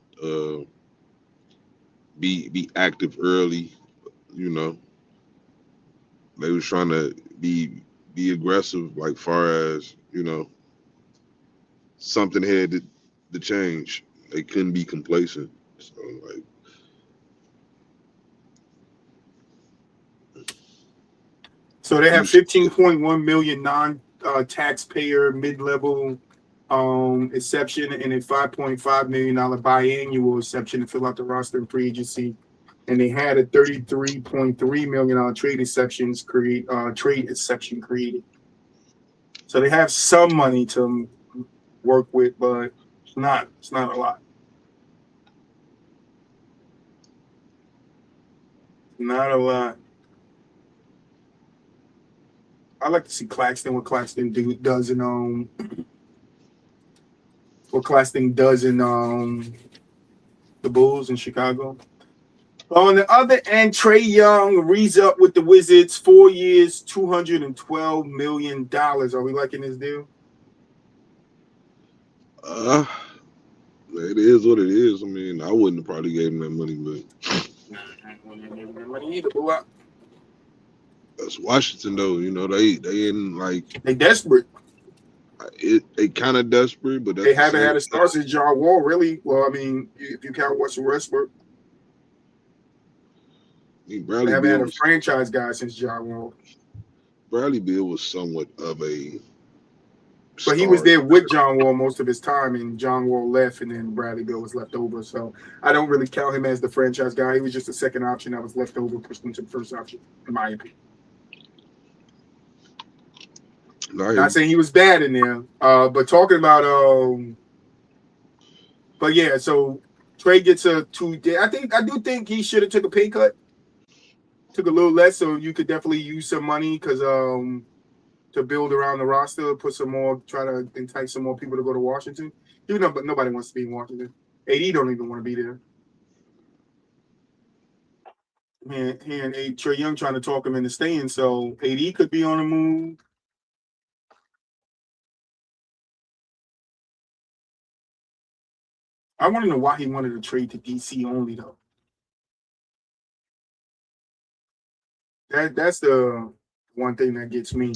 Be active early, you know. They was trying to be aggressive, like far as, you know, something had to change. They couldn't be complacent. So like So they have 15.1 million non-taxpayer mid-level exception and a $5.5 million biannual exception to fill out the roster in free agency. And they had a $33.3 million trade exception created. So they have some money to work with, but it's not a lot. Not a lot. I like to see Claxton. What Claxton does in the Bulls in Chicago. On the other end, Trae Young re-up with the Wizards, 4 years, $212 million. Are we liking this deal? It is what it is. I mean, I wouldn't have probably gave him that money, but that's Washington though. You know, they in like they desperate. They kind of desperate, but they haven't had a star since John Wall, really. Well, I mean, if you count Russell Westbrook. They haven't had a franchise guy since John Wall. Bradley Beal was somewhat of a star. But he was there with John Wall most of his time, and John Wall left, and then Bradley Beal was left over. So I don't really count him as the franchise guy. He was just a second option that was left over, pushed him to the first option, in my opinion. Not saying he was bad in there, but talking about but yeah, so Trey gets a 2 day. I do think he should have took a pay cut. Took a little less, so you could definitely use some money because to build around the roster, put some more, try to entice some more people to go to Washington. Even though nobody wants to be in Washington. AD don't even want to be there. And Trae Young trying to talk him into staying, so AD could be on the move. I want to know why he wanted to trade to DC only, though. That's the one thing that gets me.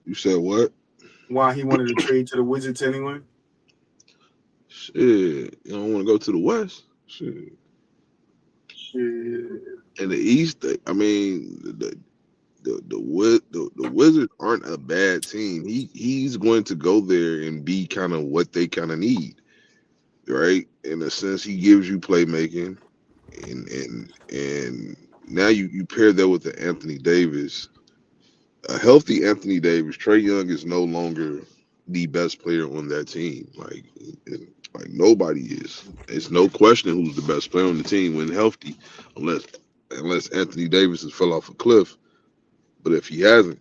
You said what? Why he wanted to trade to the Wizards anyway? Shit, you don't want to go to the West? Shit. In the East, I mean, the Wizards aren't a bad team. He's going to go there and be kind of what they kind of need, right? In a sense, he gives you playmaking, and now you pair that with the Anthony Davis, a healthy Anthony Davis. Trae Young is no longer the best player on that team. Like nobody is. It's no question who's the best player on the team when healthy, unless Anthony Davis has fell off a cliff. But if he hasn't,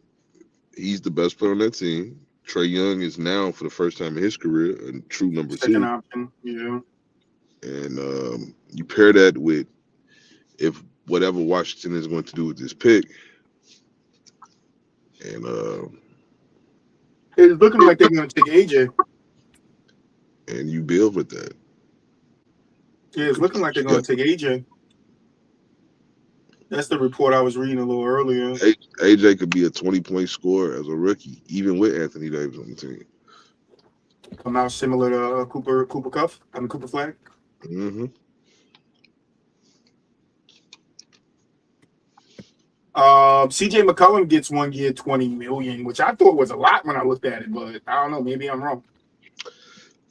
he's the best player on that team. Trae Young is now, for the first time in his career, a true number Second 2. Option, yeah. And you pair that with if whatever Washington is going to do with this pick, and it's looking like they're going to take AJ. And you build with that. Yeah, it's looking like they're going to take AJ. That's the report I was reading a little earlier. AJ could be a 20-point scorer as a rookie, even with Anthony Davis on the team. Come out similar to Cooper Cuff. Cooper Flag. Mm-hmm. CJ McCollum gets 1 year, $20 million, which I thought was a lot when I looked at it, but I don't know. Maybe I'm wrong.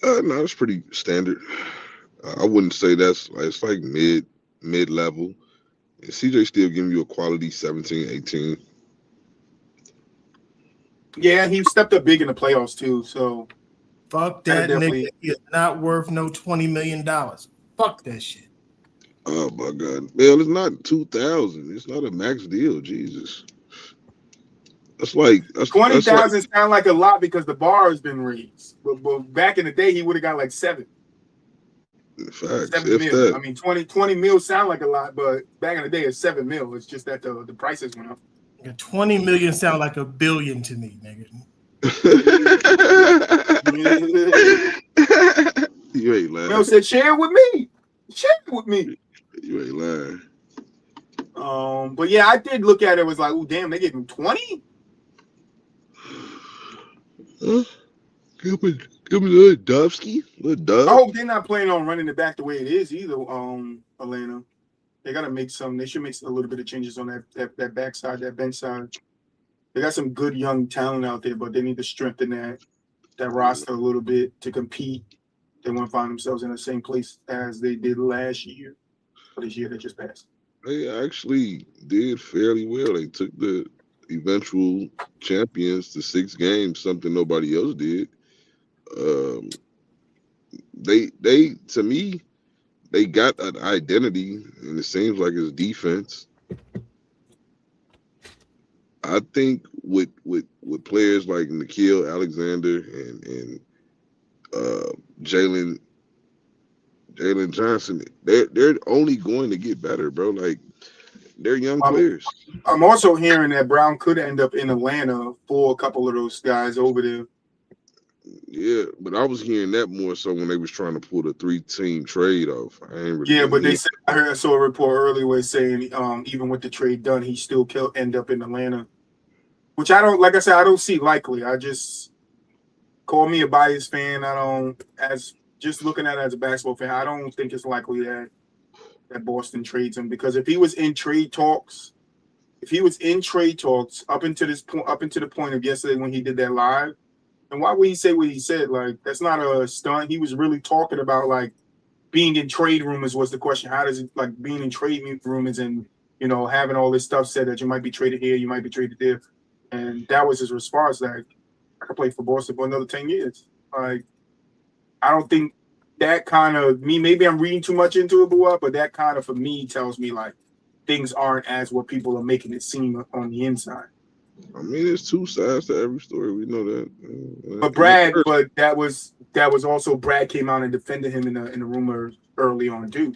No, it's pretty standard. I wouldn't say it's like mid level. And CJ still giving you a quality 17, 18. Yeah, he stepped up big in the playoffs too. So fuck that nigga. He is not worth no $20 million. Fuck that shit. Oh my God. Well, it's not 2,000. It's not a max deal. Jesus. That's like 20,000 sound like a lot because the bar has been raised. But back in the day, he would have got like 7. Facts. 7 mil. I mean, 20 mil sound like a lot, but back in the day, it's 7 mil. It's just that the prices went up. 20 million sound like $1 billion to me, nigga. You ain't lying. Mel said, "Share with me. Share with me." You ain't lying. But yeah, I did look at it. Was like, oh damn, they gave him 20. Give me little Dubsky. Little Dub. I hope they're not planning on running it back the way it is either. Atlanta, they gotta make some. They should make a little bit of changes on that backside, that bench side. They got some good young talent out there, but they need to strengthen that roster a little bit to compete. They want to find themselves in the same place as they did last year, or this year that just passed. They actually did fairly well. They took the eventual champions to 6 games, something nobody else did. They to me, they got an identity, and it seems like it's defense. I think with players like Nickeil Alexander and Jalen Johnson, they're only going to get better, bro. Like, they're young players. I'm also hearing that Brown could end up in Atlanta for a couple of those guys over there. Yeah, but I was hearing that more so when they was trying to pull the 3-team trade off. But they said I saw a report earlier saying even with the trade done, he still end up in Atlanta, which I don't. Like I said, I don't see likely. I just call me a biased fan. I don't, as just looking at it as a basketball fan, I don't think it's likely that Boston trades him, because if he was in trade talks up into the point of yesterday when he did that live, and why would he say what he said? Like, that's not a stunt. He was really talking about like being in trade rumors was the question. How does it, like, being in trade rumors and, you know, having all this stuff said that you might be traded here, you might be traded there, and that was his response. Like, I could play for Boston for another 10 years. Like, I don't think that kind of maybe I'm reading too much into it, but that kind of, for me, tells me like things aren't as what people are making it seem on the inside. I mean, there's 2 sides to every story. We know that. But that was also Brad came out and defended him in the rumors early on too.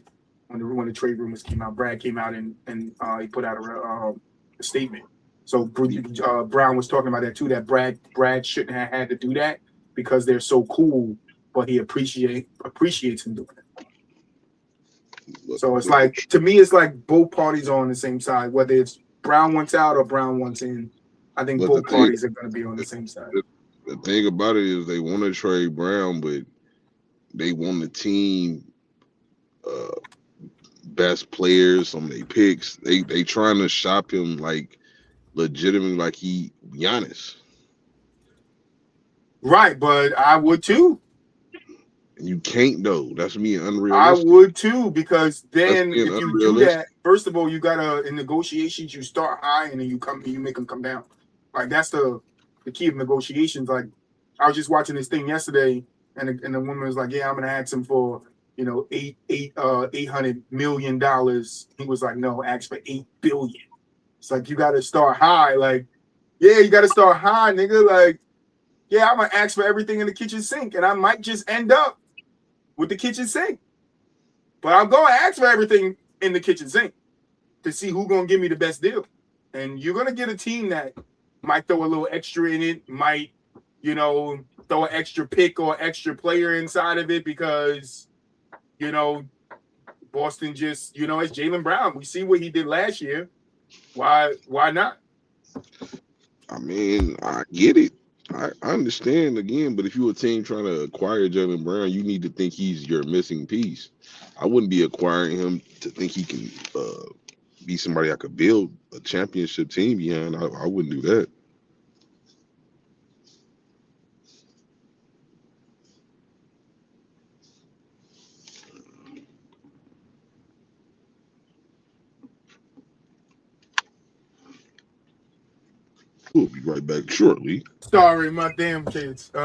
When the trade rumors came out, Brad came out and he put out a statement. So Brown was talking about that too. That Brad shouldn't have had to do that because they're so cool, but he appreciates him doing it. So it's like, to me, it's like both parties are on the same side, whether it's Brown wants out or Brown wants in. I think both parties are going to be on the same side. The thing about it is they want to trade Brown, but they want the team best players, some of their picks. They trying to shop him like legitimately like he Giannis. Right, but I would too. You can't though. That's me unrealistic. I would too, because then if you do that, first of all, you gotta, in negotiations, you start high and then you make them come down. Like, that's the key of negotiations. Like, I was just watching this thing yesterday, and the woman was like, "Yeah, I'm gonna ask him for, you know, $800 million." He was like, "No, ask for $8 billion." It's like, you gotta start high. Like, yeah, you gotta start high, nigga. Like, yeah, I'm gonna ask for everything in the kitchen sink, and I might just end up with the kitchen sink. But I'm gonna ask for everything in the kitchen sink to see who's gonna give me the best deal. And you're gonna get a team that might throw a little extra in it, might, you know, throw an extra pick or extra player inside of it because, you know, Boston just, you know, it's Jaylen Brown. We see what he did last year. Why not? I mean, I get it. I understand again, but if you're a team trying to acquire Jaylen Brown, you need to think he's your missing piece. I wouldn't be acquiring him to think he can be somebody I could build a championship team behind, I wouldn't do that. We'll be right back shortly. Sorry, my damn kids. Who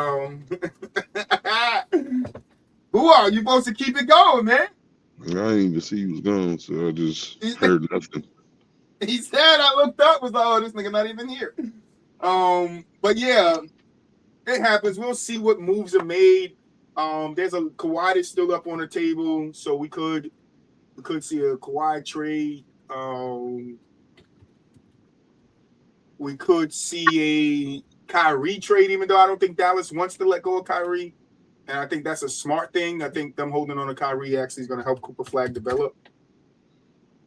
are you supposed to keep it going, man? I didn't even see he was gone, so I just heard nothing. He said, I looked up, was like, oh, this nigga not even here. But yeah, it happens. We'll see what moves are made. There's a Kawhi that's still up on the table, so we could see a Kawhi trade. We could see a Kyrie trade, even though I don't think Dallas wants to let go of Kyrie. And I think that's a smart thing. I think them holding on to Kyrie actually is going to help Cooper Flag develop.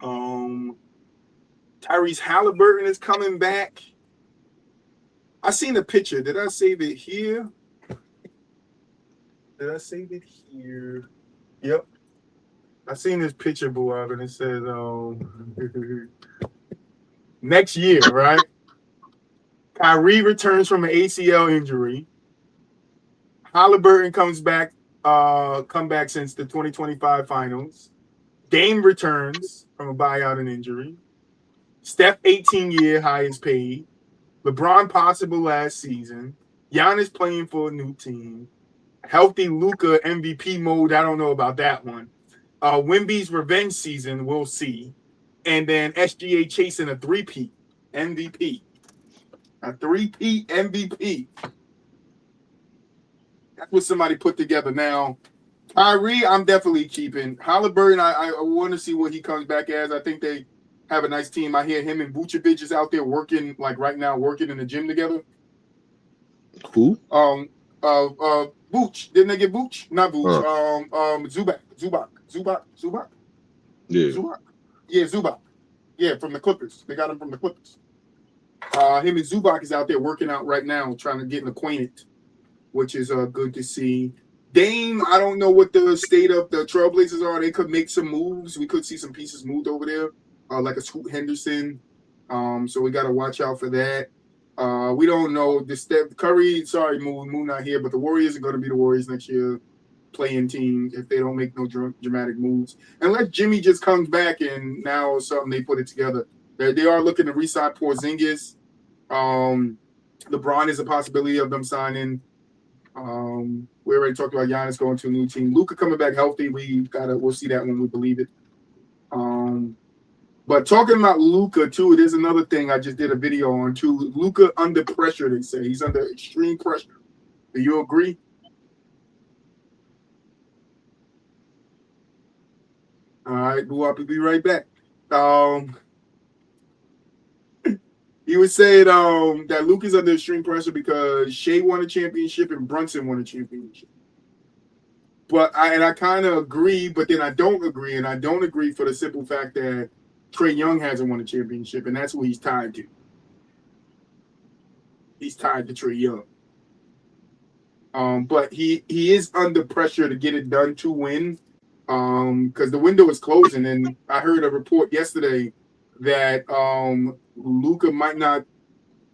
Tyrese Halliburton is coming back. I seen a picture. Did I save it here? Yep. I seen this picture, boy, and it says next year, right? Kyrie returns from an ACL injury. Halliburton comes back, comeback since the 2025 finals. Dame returns from a buyout and injury. Steph, 18-year highest paid. LeBron possible last season. Giannis playing for a new team. Healthy Luka MVP mode. I don't know about that one. Wemby's revenge season. We'll see. And then SGA chasing a three-peat MVP. A three-peat MVP. That's what somebody put together. Now, Kyrie, I'm definitely keeping. Halliburton, I want to see what he comes back as. I think they have a nice team. I hear him and Vucevic is out there working, like right now, working in the gym together. Who? Vooch. Didn't they get Vooch? Not Vooch. Zubac. Yeah. Zubac. Yeah, Zubac. Yeah, from the Clippers. They got him from the Clippers. Him and Zubac is out there working out right now, trying to get acquainted, which is good to see. Dame, I don't know what the state of the Trailblazers are. They could make some moves. We could see some pieces moved over there, like a Scoot Henderson. So we got to watch out for that. We don't know. The Steph Curry, sorry, Moon not here, but the Warriors are going to be the Warriors next year, playing team if they don't make no dramatic moves. Unless Jimmy just comes back and now something they put it together. They are looking to re-sign Porzingis. LeBron is a possibility of them signing. We already talked about Giannis going to a new team. Luka coming back healthy. We'll see that when we believe it. But talking about Luka too, there's another thing I just did a video on too. Luka under pressure, they say. He's under extreme pressure. Do you agree? All right, we'll be right back. He was saying that Luka's under extreme pressure because Shea won a championship and Brunson won a championship. But I kind of agree, but then I don't agree, and I don't agree for the simple fact that Trae Young hasn't won a championship, and that's who he's tied to. He's tied to Trae Young. But he is under pressure to get it done to win, because the window is closing. And I heard a report yesterday that Luka might not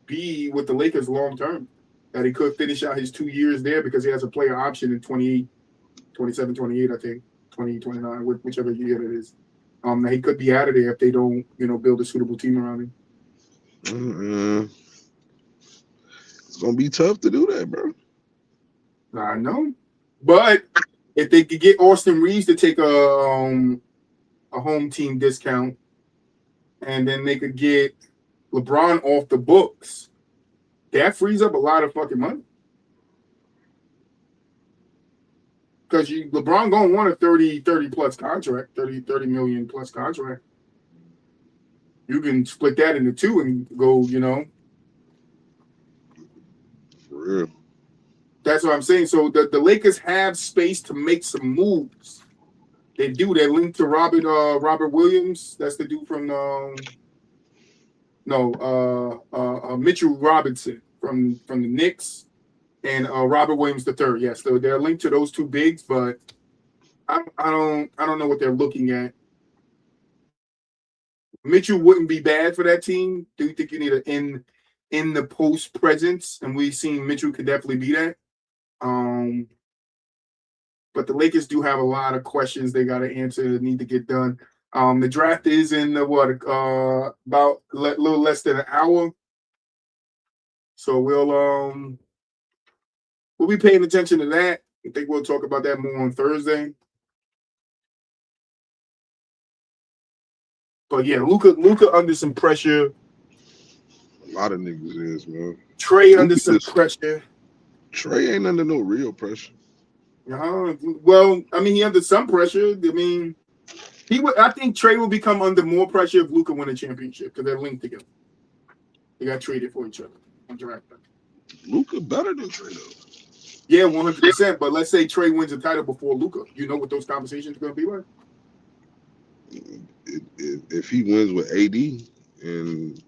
be with the Lakers long term, that he could finish out his 2 years there because he has a player option in 27, 28, I think, 29, whichever year it is. He could be out of there if they don't, build a suitable team around him. It's gonna be tough to do that, bro. I know, but if they could get Austin Reeves to take a home team discount, and then they could get LeBron off the books, that frees up a lot of fucking money. Because LeBron gonna want a 30 plus contract, 30 million plus contract. You can split that into two and go, For real. That's what I'm saying. So the Lakers have space to make some moves. They do. They're linked to Robert Williams. That's the dude from Mitchell Robinson from the Knicks. And Robert Williams III. Yes, so they're linked to those two bigs, but I don't know what they're looking at. Mitchell wouldn't be bad for that team. Do you think you need an in the post presence? And we've seen Mitchell could definitely be that. But the Lakers do have a lot of questions they got to answer that need to get done. The draft is in about a little less than an hour. So we'll be paying attention to that. I think we'll talk about that more on Thursday. But yeah, Luka under some pressure. A lot of niggas is, man. Trey under some pressure. Trey ain't under no real pressure. Well, I mean, he under some pressure. I mean, I think Trey will become under more pressure if Luka win a championship because they're linked together. They got traded for each other on draft night. Luka better than Trey though. Yeah, 100%. But let's say Trey wins a title before Luka. You know what those conversations are going to be like? If he wins with AD and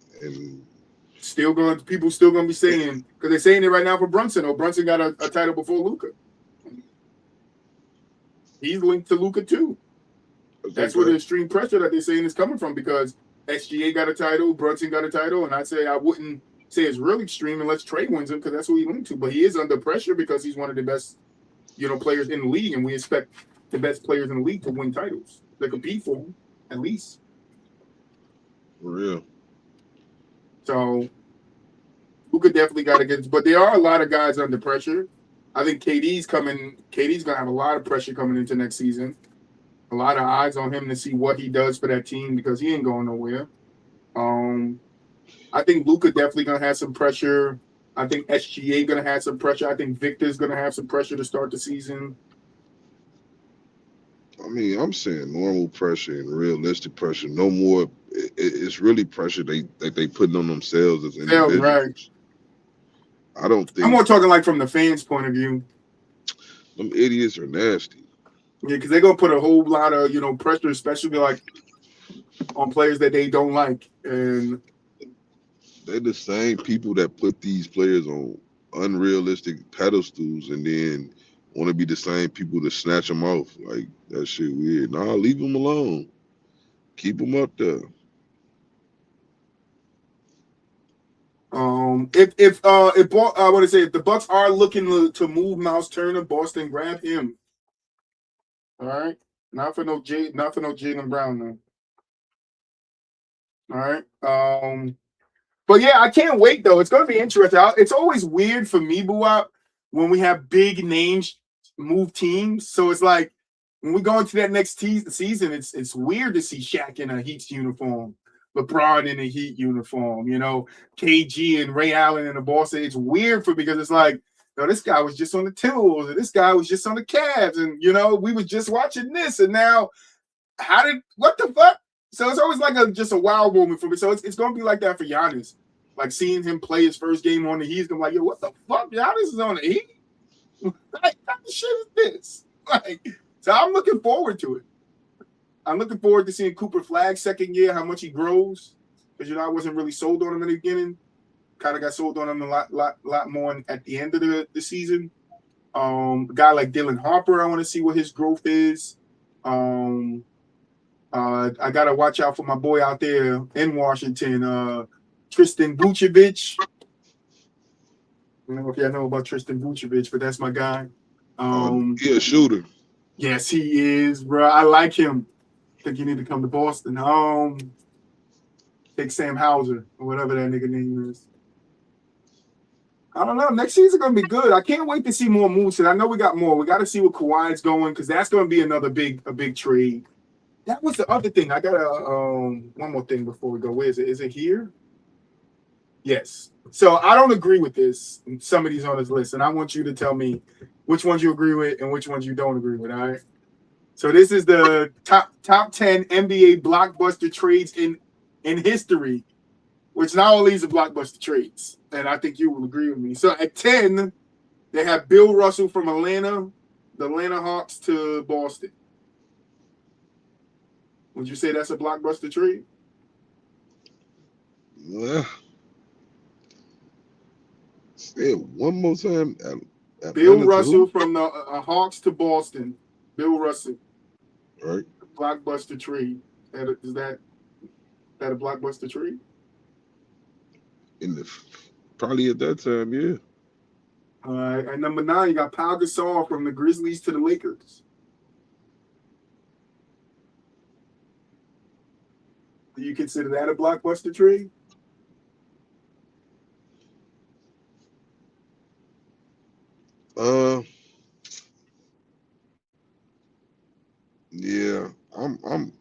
people still gonna be saying, because they're saying it right now for Brunson. Oh, Brunson got a title before Luka. He's linked to Luka too. That's where the extreme pressure that they're saying is coming from, because SGA got a title, Brunson got a title, and I wouldn't say it's really extreme unless Trey wins him, because that's who he linked to. But he is under pressure because he's one of the best, players in the league, and we expect the best players in the league to win titles. They compete for him, at least. For real. So Luka definitely got to get, but there are a lot of guys under pressure. I think KD's coming. KD's gonna have a lot of pressure coming into next season. A lot of eyes on him to see what he does for that team, because he ain't going nowhere. I think Luka definitely gonna have some pressure. I think SGA gonna have some pressure. I think Victor's gonna have some pressure to start the season. I mean, I'm saying normal pressure and realistic pressure. No more. It's really pressure that they putting on themselves as individuals. Yeah, right. I don't think. I'm more talking like from the fans' point of view. Them idiots are nasty. Yeah, because they're gonna put a whole lot of pressure, especially like on players that they don't like, and they're the same people that put these players on unrealistic pedestals and then want to be the same people to snatch them off. Like, that shit weird. Nah, leave them alone. Keep them up there. If the Bucks are looking to move Miles Turner, Boston, grab him. All right, not for no Jaylen Brown though. All right. But yeah, I can't wait though. It's going to be interesting. It's always weird for me, Buwap, when we have big names move teams. So it's like when we go into that next season, it's weird to see Shaq in a Heat uniform, LeBron in a Heat uniform, KG and Ray Allen in the Boston. It's weird because it's like, this guy was just on the Timberwolves, and this guy was just on the Cavs, and we were just watching this, and now what the fuck? So it's always like just a wow moment for me. So it's going to be like that for Giannis. Like seeing him play his first game on the Heat, I'm like, yo, what the fuck? Giannis is on the Heat? Like, what the shit is this? Like, so I'm looking forward to it. I'm looking forward to seeing Cooper Flagg's second year, how much he grows. Because, I wasn't really sold on him in the beginning. Kind of got sold on him a lot more at the end of the season. A guy like Dylan Harper, I want to see what his growth is. I got to watch out for my boy out there in Washington, Tristan Vucevic. I don't know if y'all know about Tristan Vucevic, but that's my guy. He a shooter. Yes, he is, bro. I like him. I think you need to come to Boston. Take Sam Hauser or whatever that nigga name is. I don't know. Next season's going to be good. I can't wait to see more moves. And I know we got more. We got to see what Kawhi's going, because that's going to be another big trade. That was the other thing. I got one more thing before we go. Where is it? Is it here? Yes. So I don't agree with this. Some of these on this list, and I want you to tell me which ones you agree with and which ones you don't agree with. All right. So this is the top 10 NBA blockbuster trades in history, which not only is a blockbuster trades, and I think you will agree with me. So at 10, they have Bill Russell from Atlanta, the Atlanta Hawks to Boston. Would you say that's a blockbuster trade? Yeah. Say it one more time. Bill Russell from the Hawks to Boston. Bill Russell. Right. Blockbuster trade. That's that a blockbuster trade? Probably at that time, yeah. All right. At number 9, you got Pau Gasol from the Grizzlies to the Lakers. Do you consider that a blockbuster trade? Yeah, I'm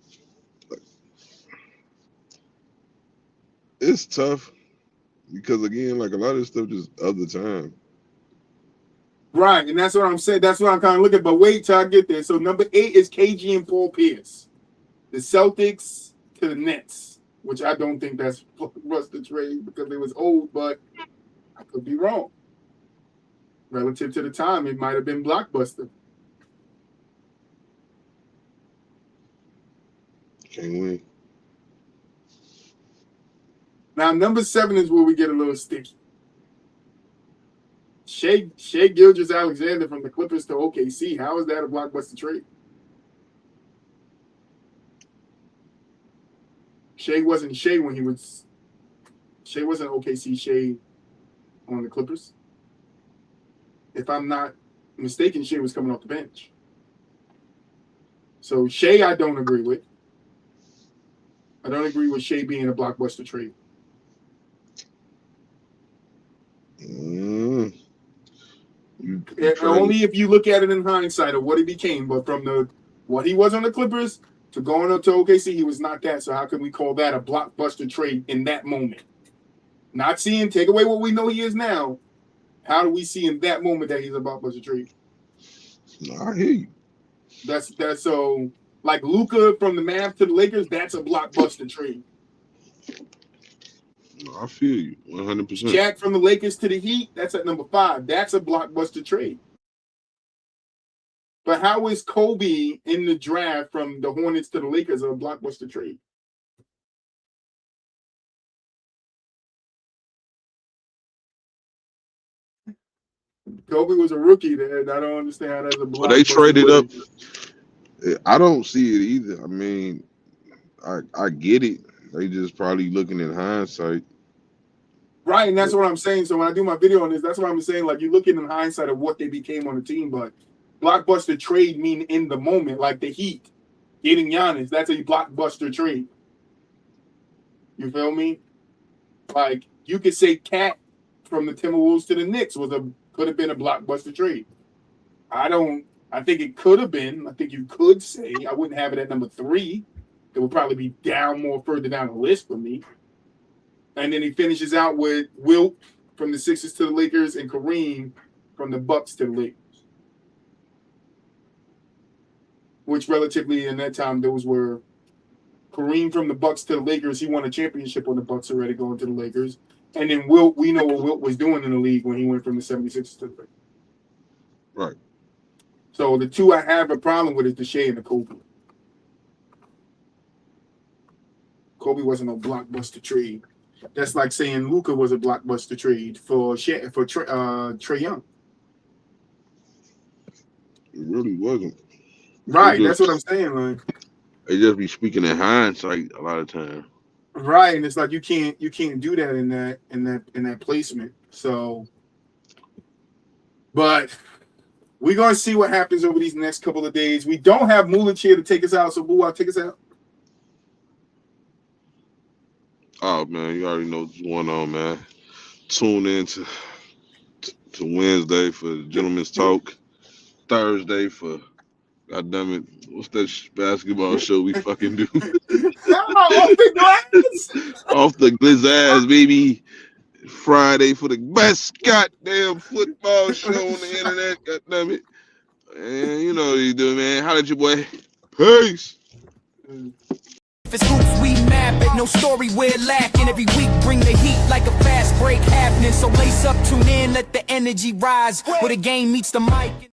it's tough because again, like a lot of this stuff just other time. Right, and that's what I'm saying. That's what I'm kind of looking at. But wait till I get there. So number 8 is KG and Paul Pierce. The Celtics to the Nets, which I don't think that's blockbuster trade because it was old, but I could be wrong. Relative to the time, it might have been blockbuster. Can't win. Now, number 7 is where we get a little sticky. Shai Gilgeous-Alexander from the Clippers to OKC. How is that a blockbuster trade? Shai wasn't Shai when he was. Shai wasn't OKC Shai on the Clippers. If I'm not mistaken, Shai was coming off the bench. So Shai, I don't agree with. I don't agree with Shai being a blockbuster trade. Only if you look at it in hindsight of what he became, but from what he was on the Clippers to going up to OKC, he was not that. So how can we call that a blockbuster trade in that moment? Not seeing, take away what we know he is now. How do we see in that moment that he's a blockbuster trade? I hear you. That's so like Luka from the Mavs to the Lakers. That's a blockbuster trade. I feel you 100%. Shaq from the Lakers to the Heat. That's at number 5. That's a blockbuster trade. But how is Kobe in the draft from the Hornets to the Lakers a blockbuster trade? Kobe was a rookie there, and I don't understand how that's a blockbuster. Well, they traded up. I don't see it either. I mean, I get it. They just probably looking in hindsight. Right, and that's what I'm saying. So when I do my video on this, that's what I'm saying. Like, you're looking in hindsight of what they became on the team, but blockbuster trade mean in the moment, like the Heat getting Giannis. That's a blockbuster trade. You feel me? Like, you could say Cat from the Timberwolves to the Knicks could have been a blockbuster trade. I think it could have been. I think you could say. I wouldn't have it at number 3. It would probably be further down the list for me. And then he finishes out with Wilt from the Sixers to the Lakers and Kareem from the Bucks to the Lakers. Which relatively in that time, those were Kareem from the Bucks to the Lakers. He won a championship on the Bucks already going to the Lakers. And then Wilt, we know what Wilt was doing in the league when he went from the 76ers to the Lakers. Right. So the two I have a problem with is the Shai and the Kobe. Kobe wasn't a blockbuster trade. That's like saying Luka was a blockbuster trade for Trae Young. It really wasn't. Right, that's what I'm saying. Like, they just be speaking in hindsight a lot of times. Right, and it's like you can't do that in that placement. So, but we're gonna see what happens over these next couple of days. We don't have Mulich here to take us out, so Boo, I'll take us out. Oh man, you already know what's going on, man. Tune in to Wednesday for the Gentleman's Talk. Thursday for, goddamn it, what's that basketball show we fucking do? Off the Glizzazz, baby. Friday for the best goddamn football show on the internet. Goddamn it. And you know what you do, man. Holla at your boy. Peace. If it's hoops, we map it, no story, we're lacking. Every week bring the heat like a fast break happening. So lace up, tune in, let the energy rise. Where the game meets the mic.